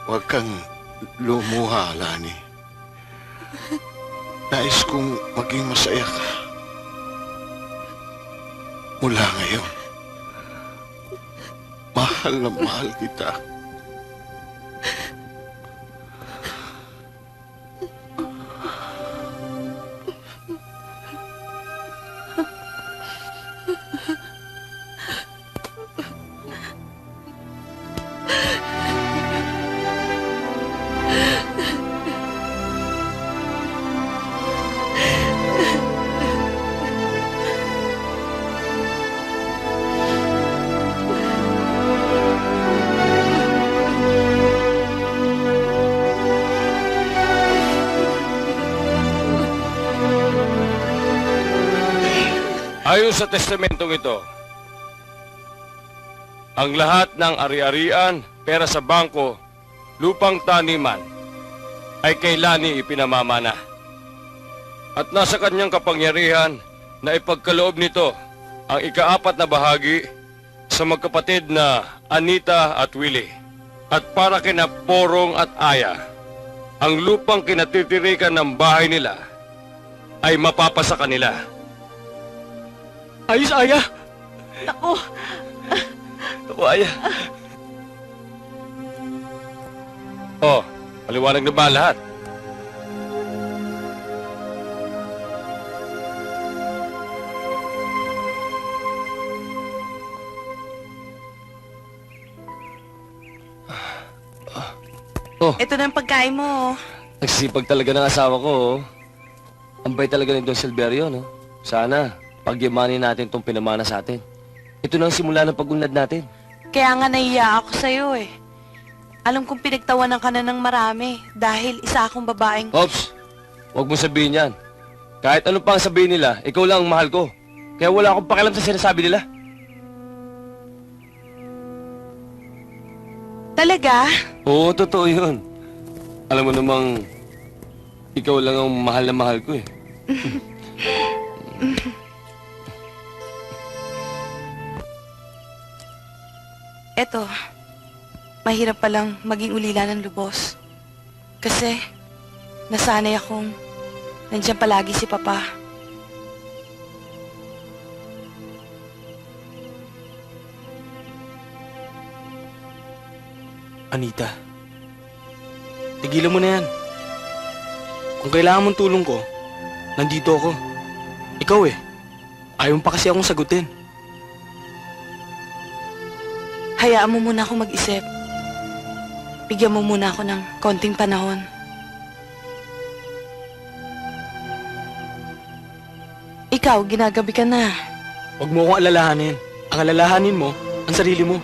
Huwag kang lumuha, Lani. Nais kong maging masaya ka. Mula ngayon, mahal na mahal kita. Ayon sa testamentong ito, ang lahat ng ari-arian, pera sa bangko, lupang taniman, ay kay Lani ipinamamana. At nasa kanyang kapangyarihan na ipagkaloob nito ang ika-4 na bahagi sa magkapatid na Anita at Willie. At para kina Porong at Aya, ang lupang kinatitirikan ng bahay nila ay mapapasa kanila. Ayos, Aya! Ako, Ako, Aya. Oh, maliwanag na ba lahat? Oh, ito na ang pagkain mo. nagsisipag talaga ng asawa ko, oh. Ang bay talaga ni Don Silverio, no? Sana, pagyamanin natin itong pinamana sa atin. Ito na ang simula ng pag-unlad natin. Kaya nga nahiya ako sa'yo eh. Alam kong pinagtawanan ka na ng marami dahil isa akong babaeng... Ops, huwag mo sabihin yan. Kahit ano pang sabihin nila, ikaw lang ang mahal ko. Kaya wala akong pakialam sa sinasabi nila. Talaga? Oo, totoo yun. Alam mo namang, ikaw lang ang mahal na mahal ko eh. Eto, mahirap palang maging ulila ng lubos. Kasi, nasanay akong nandiyan palagi si Papa. Anita, tigilan mo na yan. Kung kailangan mong tulong ko, nandito ako. Ikaw eh, ayaw mo pa kasi akong sagutin. Hayaan mo muna ako mag-isip. Bigyan mo muna ako ng konting panahon. Ikaw, ginagabi ka na. Huwag mo akong alalahanin. Ang alalahanin mo, ang sarili mo.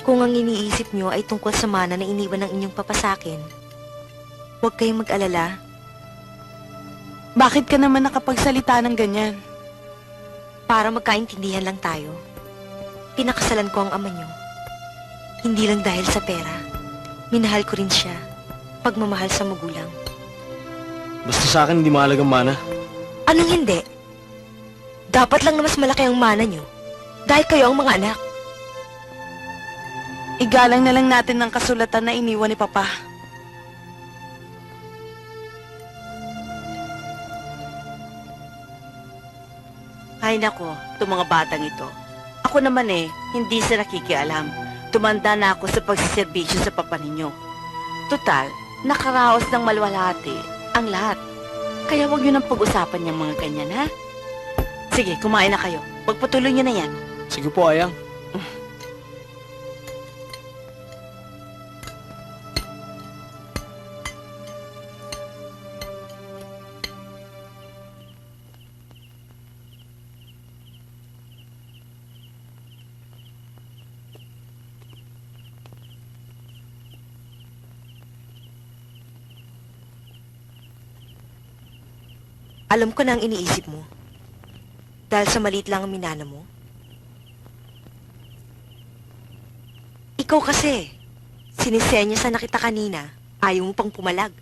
Kung ang iniisip nyo ay tungkol sa mana na iniwan ng inyong papa sa akin, huwag kayong mag-alala. Bakit ka naman nakapagsalita ng ganyan? Para magkaintindihan lang tayo. Pinakasalan ko ang ama nyo. Hindi lang dahil sa pera. Minahal ko rin siya. Pagmamahal sa magulang. Basta sa akin hindi mahalagang mana. Anong hindi? Dapat lang na mas malaki ang mana nyo. Dahil kayo ang mga anak. Igalang na lang natin ng kasulatan na iniwan ni Papa. Ay nako, itong mga batang ito. Ako naman hindi sila nakikialam. Tumanda na ako sa pagsiservisyo sa papa ninyo. Total, nakaraos ng malwalhati ang lahat. Kaya huwag nyo nang pag-usapan yung mga ganyan, ha? Sige, kumain na kayo. Pagpatuloy nyo na yan. Sige po, Ayang. Alam ko na ang iniisip mo. Dahil sa maliit lang ang minana mo. Ikaw kasi, sinisenya sa nakita kanina, ayaw mo pang pumalag.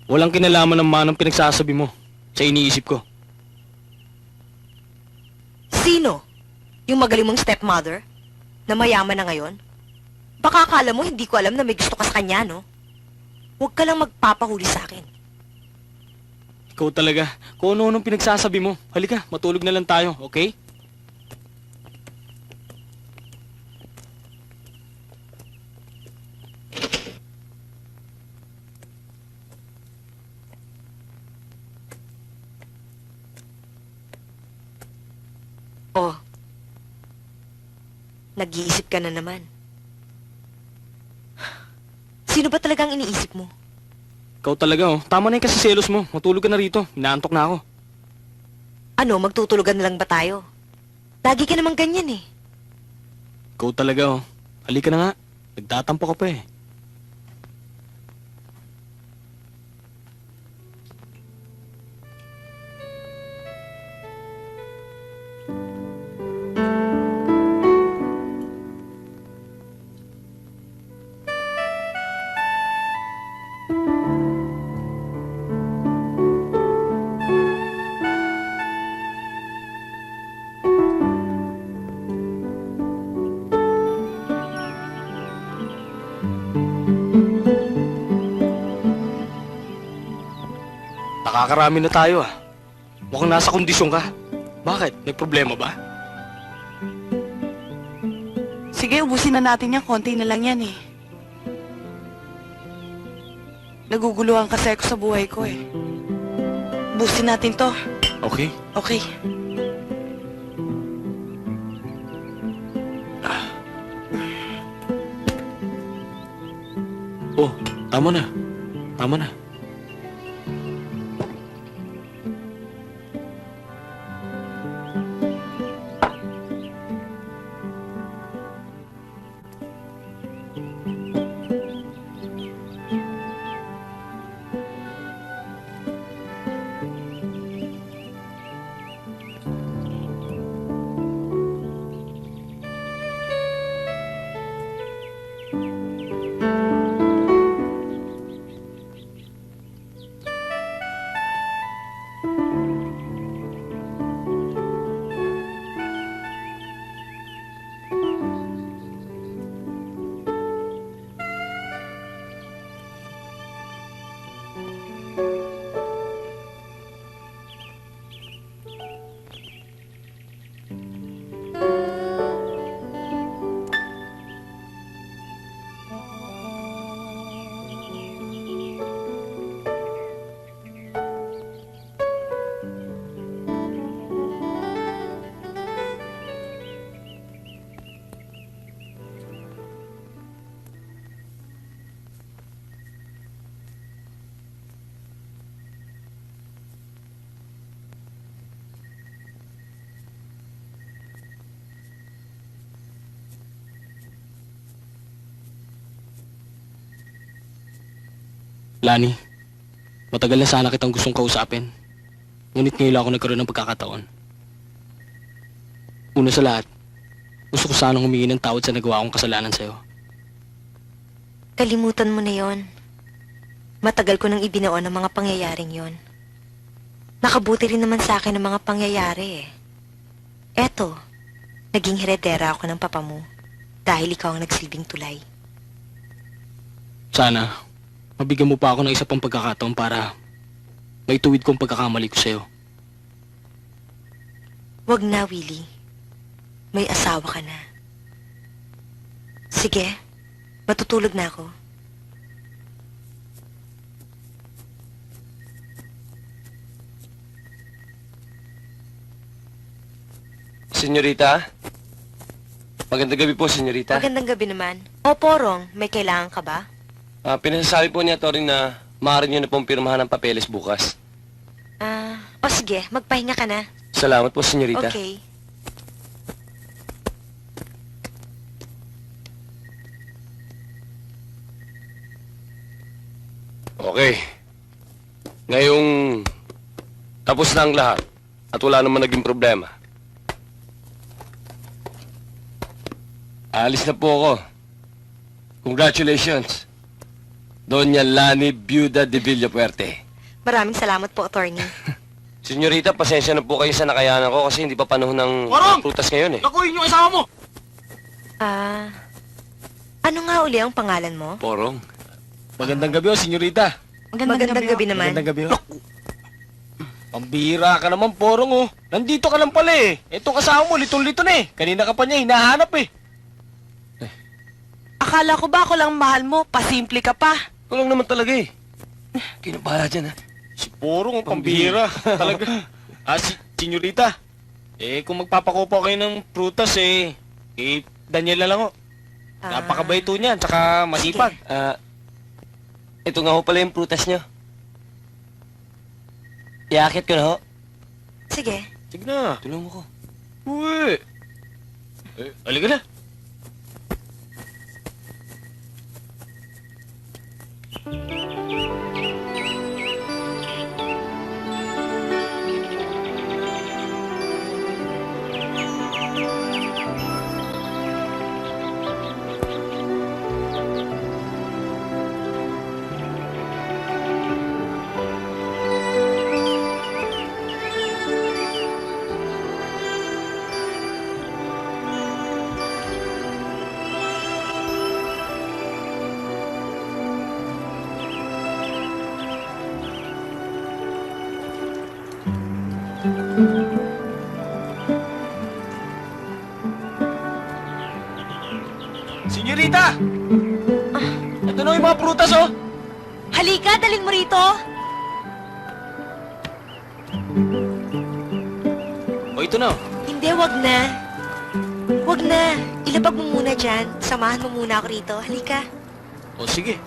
Walang kinalaman ng manang pinagsasabi mo sa iniisip ko. Sino? Yung magaling mong stepmother? Na mayaman na ngayon? Baka akala mo hindi ko alam na may gusto ka sa kanya, no? Huwag ka lang magpapahuli sa akin. Ikaw talaga. Kung ano-anong pinagsasabi mo. Halika, matulog na lang tayo, okay? Oh. Nag-iisip ka na naman. Sino ba talagang iniisip mo? Ikaw talaga, oh. Tama na yung kasi selos mo. Matulog ka na rito. Inaantok na ako. Ano, magtutulugan na lang ba tayo? Lagi ka naman ganyan eh. Ikaw talaga, oh. Halika na nga. Nagtatampo ka pa eh. nakakarami na tayo ah. Mukhang nasa kondisyon ka. Bakit? May problema ba? Sige, ubusin na natin yan. Konti na lang yan eh. Naguguluhan kasi ako sa buhay ko eh. Ubusin natin to. Okay. Okay. Oh, tama na. Tama na. Lani, matagal na sana kitang gustong kausapin. Ngunit ngayon lang ako nagkaroon ng pagkakataon. Una sa lahat, gusto ko sanang humingi ng tawad sa nagawa kong kasalanan sa'yo. Kalimutan mo na yon. Matagal ko nang ibinaon ang mga pangyayaring yon. Nakabuti rin naman sa akin ang mga pangyayari eh. Eto, naging heredera ako ng papa mo dahil ikaw ang nagsilbing tulay. Sana, mabigyan mo pa ako ng isa pang pagkakataon para maituwid kong pagkakamali ko sa'yo. Wag na, Willie. May asawa ka na. Sige, matutulog na ako. Senyorita? Magandang gabi po, senyorita. Magandang gabi naman. O, Porong, may kailangan ka ba? Pinasasabi po niya, Torin, na maaari niyo na pong pirmahan ng papeles bukas. O sige, magpahinga ka na. Salamat po, senyorita. Okay. Okay. Ngayong tapos na ang lahat at wala naman naging problema. Alis na po ako. Congratulations. Doña Lani Viuda de Villapuerte. Maraming salamat po, attorney. Senyorita, pasensya na po kayo sa nakayanan ko kasi hindi pa panahon ng Warong! prutas ngayon eh. Nakuhin yung asawa mo! Ano nga uli ang pangalan mo? Porong. Magandang gabi oh, senyorita. Magandang gabi naman. Magandang gabi oh. Pambira ka naman, Porong oh. Nandito ka lang pala eh. Itong asawa mo, litong-lito na eh. Kanina ka pa niya hinahanap eh. Akala ko ba ako lang mahal mo? Pasimple ka pa. Ikaw lang naman talaga eh. Kinabahala dyan ha. Si Porong oh, pambira. Talaga. Senyorita. Kung magpapakupo kayo ng prutas Daniel na lang oh. Napakabait ho niyan, tsaka masipag. Ito nga ho pala yung prutas nyo. Iakit ko na ho. Sige. Sige na. Tulungan mo ko. Uy. Halika na. Senyorita! Ito na yung mga prutas, oh! Halika, dalhin mo rito. O, ito na, oh. Hindi, wag na. Wag na. Ilabag mo muna dyan. Samahan mo muna ako rito. Halika. O, sige.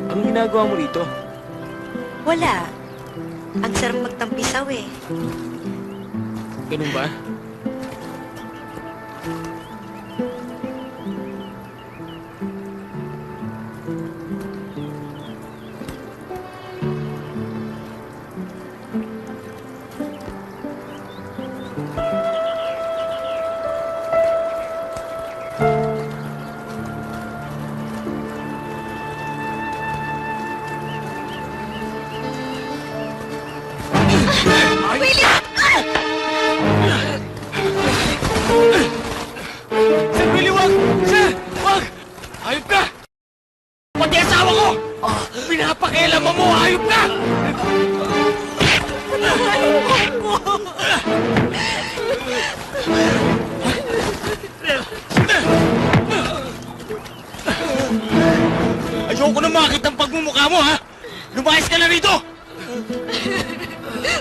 Anong ginagawa mo rito? Wala. Ang sarap magtampisaw eh. Ganun ba? Sir Willie, wag! Sir! Wag! Hayop ka! Pati asawa ko! Pinapakialaman mo! Hayop ka! Ayoko na makita ang pagmumukha mo, ha? Lumayas ka na rito!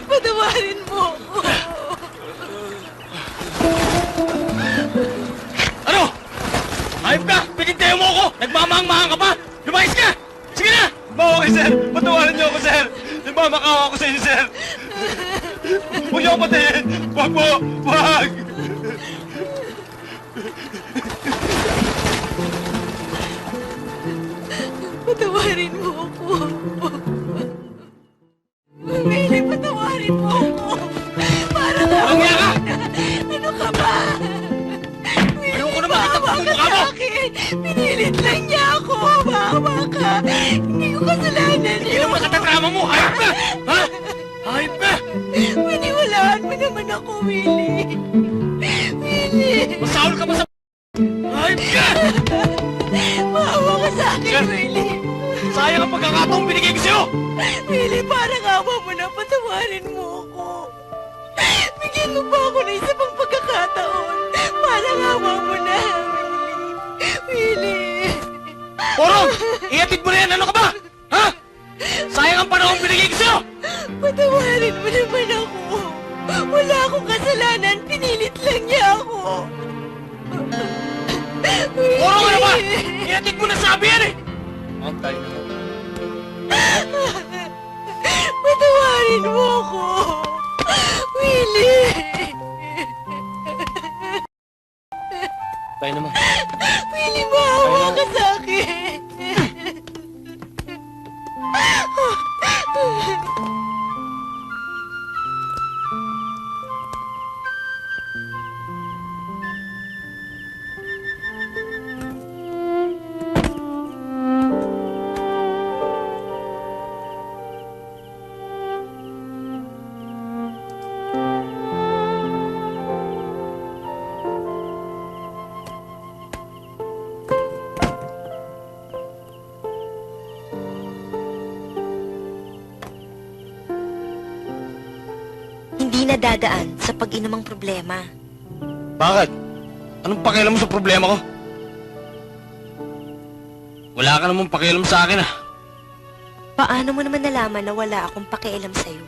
Patawarin mo ako. Ano? Hayop ka! Pinintayan mo ako! Nagmamahang-mahang ka pa! Lumayas ka! Sige na! Okay, sir. Patawarin niyo ako, sir. Nagmamakawa ako sa inyo, sir. Huwag niyo ako patayin. Wag po. Wag. Patawarin mo ako. Willie, patawarin mo ako. Parang Walang hiya ka! Ano ka ba? Ayoko na makita ang Maawa ka pagmumukha mo! sa akin. Pinilit lang niya ako. Maawa ka. Hindi ko kasalanan Hindi yun. naman katatrama mo! Hayop ka! Ha? Hayop ka! Piniwalaan mo naman ako, Willie. Willie. Masahol ka pa sa... Hayop ka! Maawa ka sa akin, Sir. Willie. Sayang ang pagkakataong binigay ko sa'yo! Willie, parang awa mo na. Patawarin mo ako. Bigyan mo pa ako ng isa pang pagkakataon. Parang awa mo na, Willie. Porong! Ihatid mo na yan! Ano ka ba? Ha? Sayang ang panahon binigay ko sa'yo! Patawarin mo naman ako. Wala akong kasalanan. Pinilit lang niya ako. Willie. Porong, ano ba? Ihatid mo na sabi yan eh! Antay na. Patawarin mo ako. Willie. Tayo naman. Willie, maawa ka sa akin. Hindi nadadaan sa pag-inumang problema. Bakit? Anong pakialam mo sa problema ko? Wala ka namang pakialam sa akin ah. Paano mo naman nalaman na wala akong pakialam sa'yo?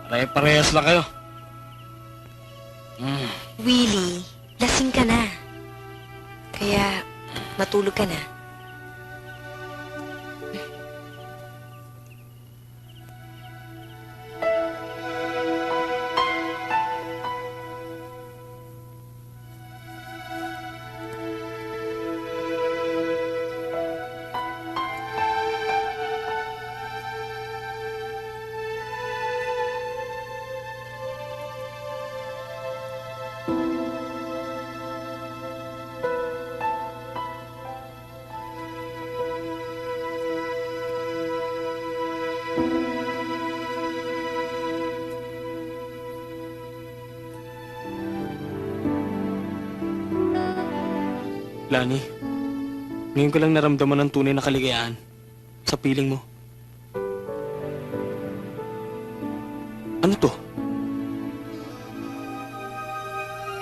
Pare-parehas lang kayo. Willie, lasing ka na. Kaya, matulog ka na. Lani, ngayon ko lang naramdaman ang tunay na kaligayahan sa piling mo. Ano to?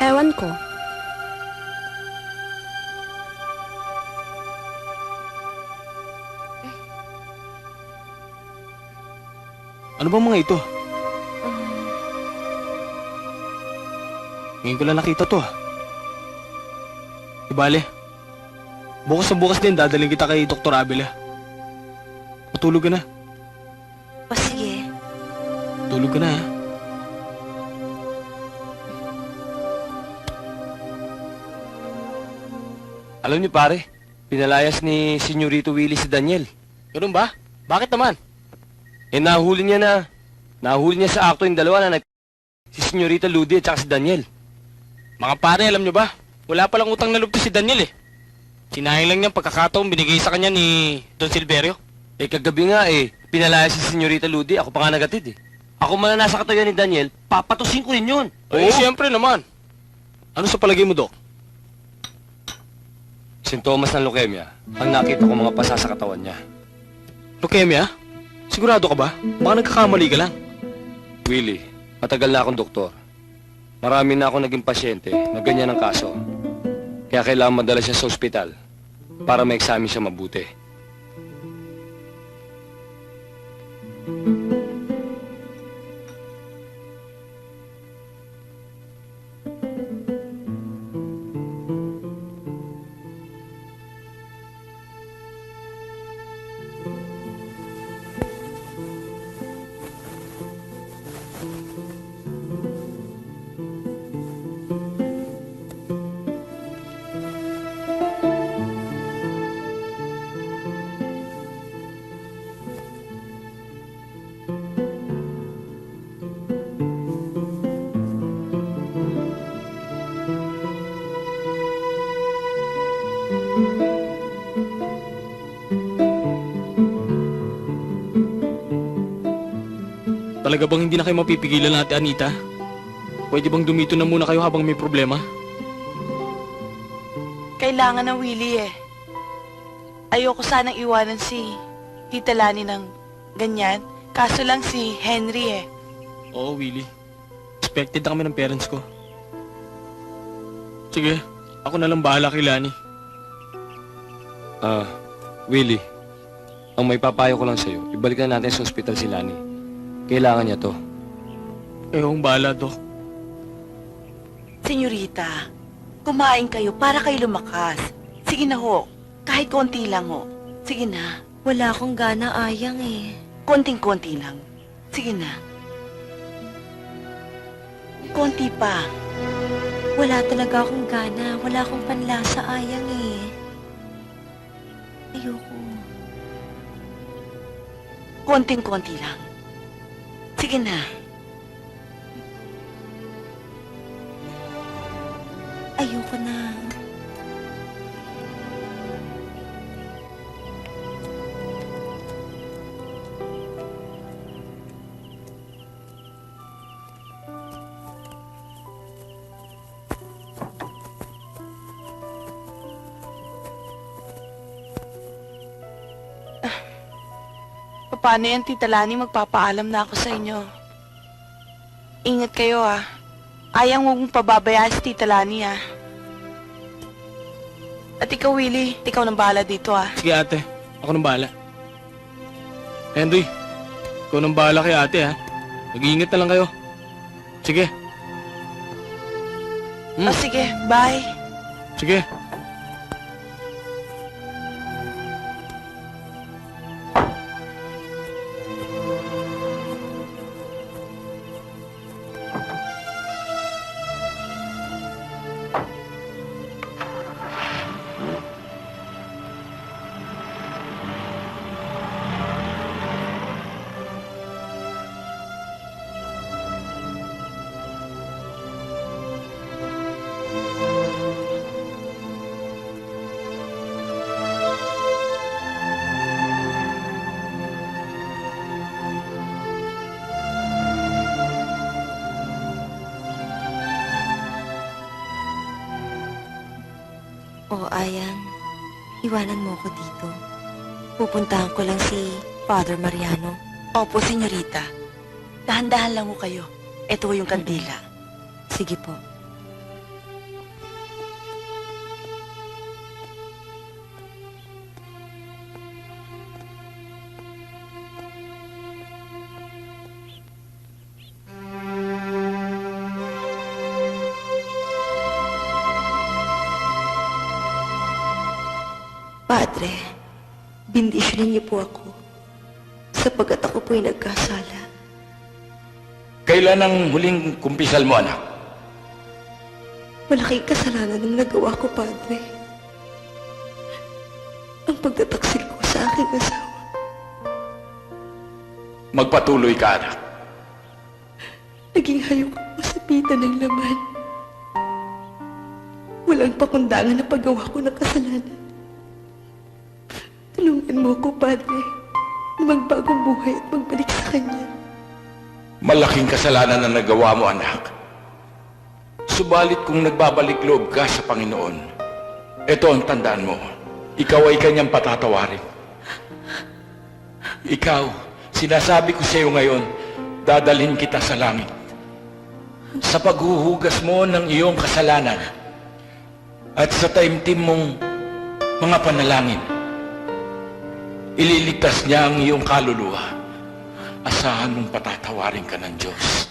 Ewan ko. Ano bang mga ito? Ngayon ko lang nakita to. Ibale. Bukas na bukas din, dadaling kita kay Dr. Abela. Matulog ka na. O sige. Tulog ka na, ha? Alam niyo pare, pinalayas ni Senyorito Willie si Daniel. Ganun ba? Bakit naman? Nahuli niya sa akto yung dalawa na si Senyorita Ludi at saka si Daniel. Mga pare, alam nyo ba? Wala palang utang na loob to si Daniel eh. Sinayang lang niyang pagkakataong binigay sa kanya ni Don Silverio. Kagabi nga pinalayas si Senyorita Ludi, ako pa nga nagatid eh. Ako man na nasa katayuan ni Daniel, papatusin ko rin yun. Siyempre naman. Ano sa palagay mo, Dok? Sintomas ng leukemia, ang nakita ko mga pasa sa katawan niya. Leukemia? Sigurado ka ba? Baka nagkakamali ka lang. Willie, matagal na akong doktor. Marami na akong naging pasyente na ganyan ang kaso. Kaya kailangan madala siya sa ospital para ma-examine siya mabuti. Talaga bang hindi na kayo mapipigilan natin, Anita? Pwede bang dumito na muna kayo habang may problema? Kailangan na, Willie eh. Ayoko sanang iwanan si Tita Lani ng ganyan. Kaso lang si Henry eh. Oo, Willie. Expected na kami ng parents ko. Sige, ako na lang bahala kay Lani. Willie, ang may papayo ko lang sa'yo, ibalik na natin sa ospital si Lani. Kailangan niya to. Kayo ang bahala, Dok. Senyorita, kumain kayo para kayo lumakas. Sige na ho, kahit konti lang ho. Sige na, Wala akong gana, Ayang eh. konting-konti lang. Sige na. Konti pa. Wala talaga akong gana. Wala akong panlasa, Ayang eh. Ayoko. Konting-konti lang. Sige na. Ayoko na. Paano yan, Tita Lani? Magpapaalam na ako sa inyo. Ingat kayo ah. Ayang huwag mong pababayaan si Tita Lani ah. At ikaw, Willie, ikaw nang bahala dito ah. Sige, ate. Ako nang bahala. Henry, ikaw nang bahala kay ate, ha? Mag-iingat na lang kayo. Sige. O sige, bye. Sige. Oo, Ayang. Iwanan mo ako dito. Pupuntahan ko lang si Father Mariano. Opo, senyorita. Dahan-dahan lang ho kayo. Ito ho yung kandila. Sige po. Padre, bindisyonin niyo po ako sapagkat ako po'y nagkasala. Kailan ang huling kumpisal mo, anak? Malaking kasalanan ang nagawa ko, Padre. Ang pagtataksil ko sa aking asawa. Magpatuloy ka, anak. Naging hayok ako sa pita ng laman. Walang pakundangan na paggawa ko ng kasalanan. Tulungan mo ako, Padre, na magbagong buhay at magbalik sa Kanya. Malaking kasalanan na nagawa mo, anak. Subalit kung nagbabalik loob ka sa Panginoon, ito ang tandaan mo. Ikaw ay Kanyang patatawarin. Ikaw, sinasabi ko sa iyo ngayon, dadalhin kita sa langit. Sa paghuhugas mo ng iyong kasalanan at sa taimtim mong mga panalangin, ililigtas niya ang iyong kaluluwa. Asahan mong patatawarin ka ng Diyos.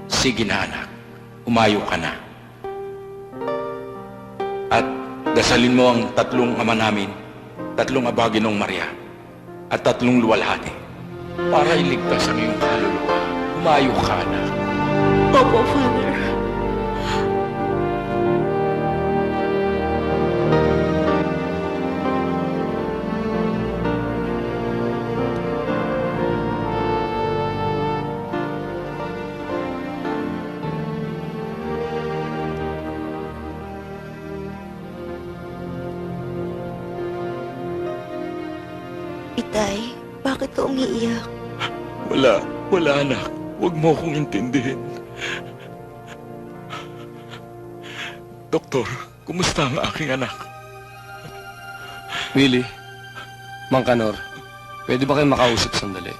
Sige na, anak. Umayo ka na. At dasalin mo ang tatlong ama namin, tatlong abaginong Maria, at tatlong luwalhati para iligtas ang iyong kaluluwa. Umayo ka, anak. Opo, Father. Itay, bakit ka umiiyak? Wala, anak. Huwag mo akong intindihin. Doktor, kumusta ang aking anak? Willie, Mang Kanor, pwede ba kayo makausap sandali?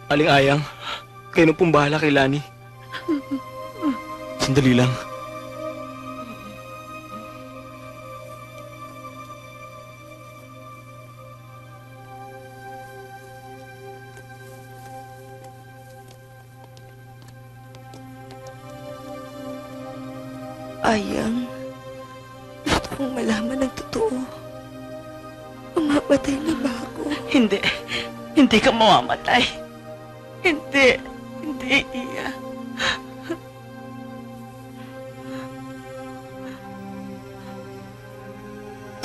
Aling Ayang, kayo na pong bahala kay Lani. Sandali lang. Ayang, gusto kong malaman ang totoo. Mamamatay na ba ako? Hindi. Hindi ka mamamatay. Hindi. Hindi, Iya.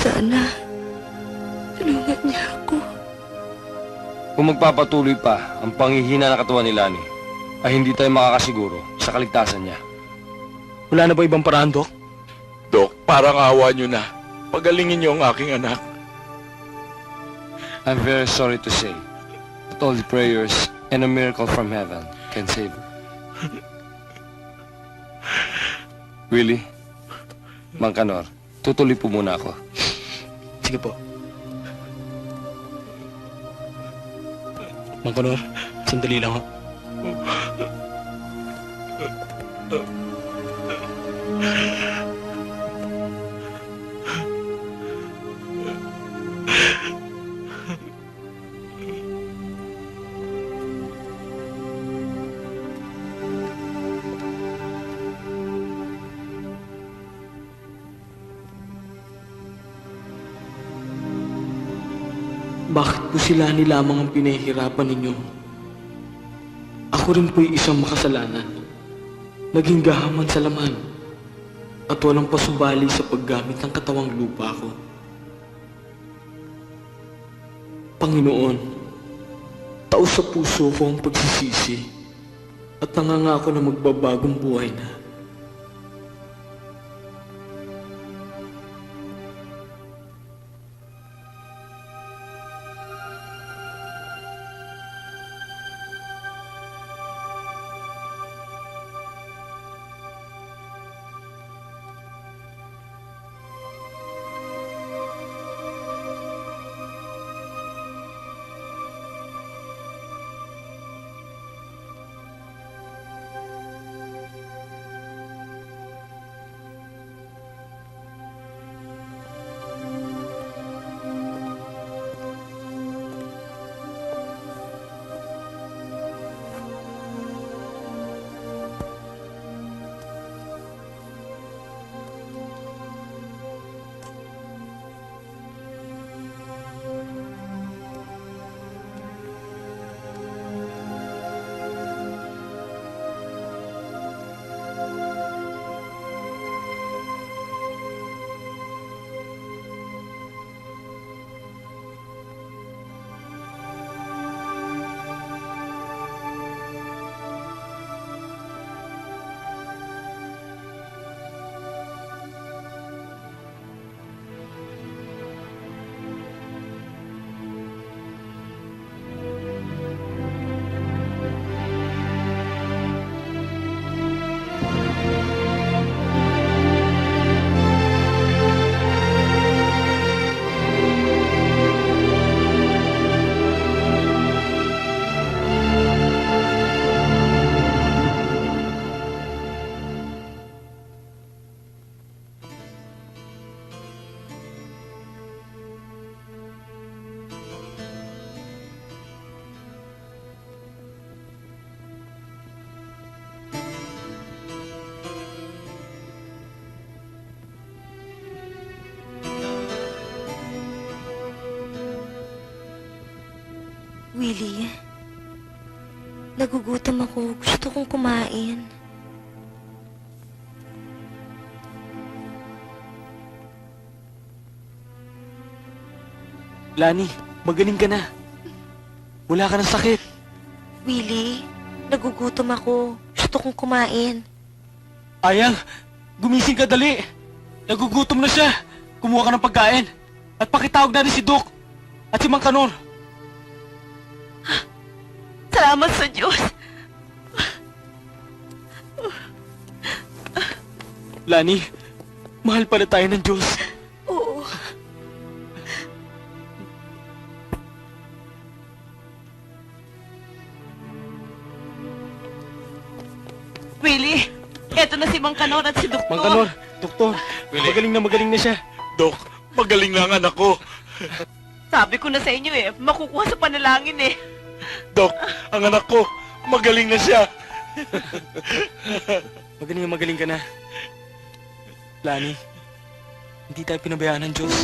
Sana, tulungan niya ako. Kung magpapatuloy pa ang panghihina ng katawan ni Lani, ay hindi tayo makakasiguro sa kaligtasan niya. Wala na ba ibang paraan, Dok? Dok, parang awa niyo na. Pagalingin niyo ang aking anak. I'm very sorry to say that all the prayers and a miracle from heaven can save her. Willie, Mang Kanor, tutuloy po muna ako. Sige po. Mang Kanor, sandali lang ho. Bakit po sila ni lamang ang pinahihirapan ninyo? Ako rin po'y isang makasalanan. Naging gahaman sa laman at walang pasubali sa paggamit ng katawang lupa ko. Panginoon, taos sa puso ko ang pagsisisi at nangangako na magbabagong buhay na. Willie, nagugutom ako. Gusto kong kumain. Lani, magaling ka na. Wala ka ng sakit. Willie, nagugutom ako. Gusto kong kumain. Ayang, gumising ka dali. Nagugutom na siya. Kumuha ka ng pagkain. At pakitawag na rin si Doc. At si Mang Kanor. Salamat sa Diyos. Lani, mahal pala tayo ng Diyos. Oo. Willie, eto na si Mang Kanor at si Doktor. Mang Kanor, Doktor, magaling na siya. Dok, magaling na ang anak ko. Sabi ko na sa inyo eh, makukuha sa panalangin eh. Dok, ang anak ko, magaling na siya. Magaling ka na. Lani, hindi tayo pinabayaan ng Diyos.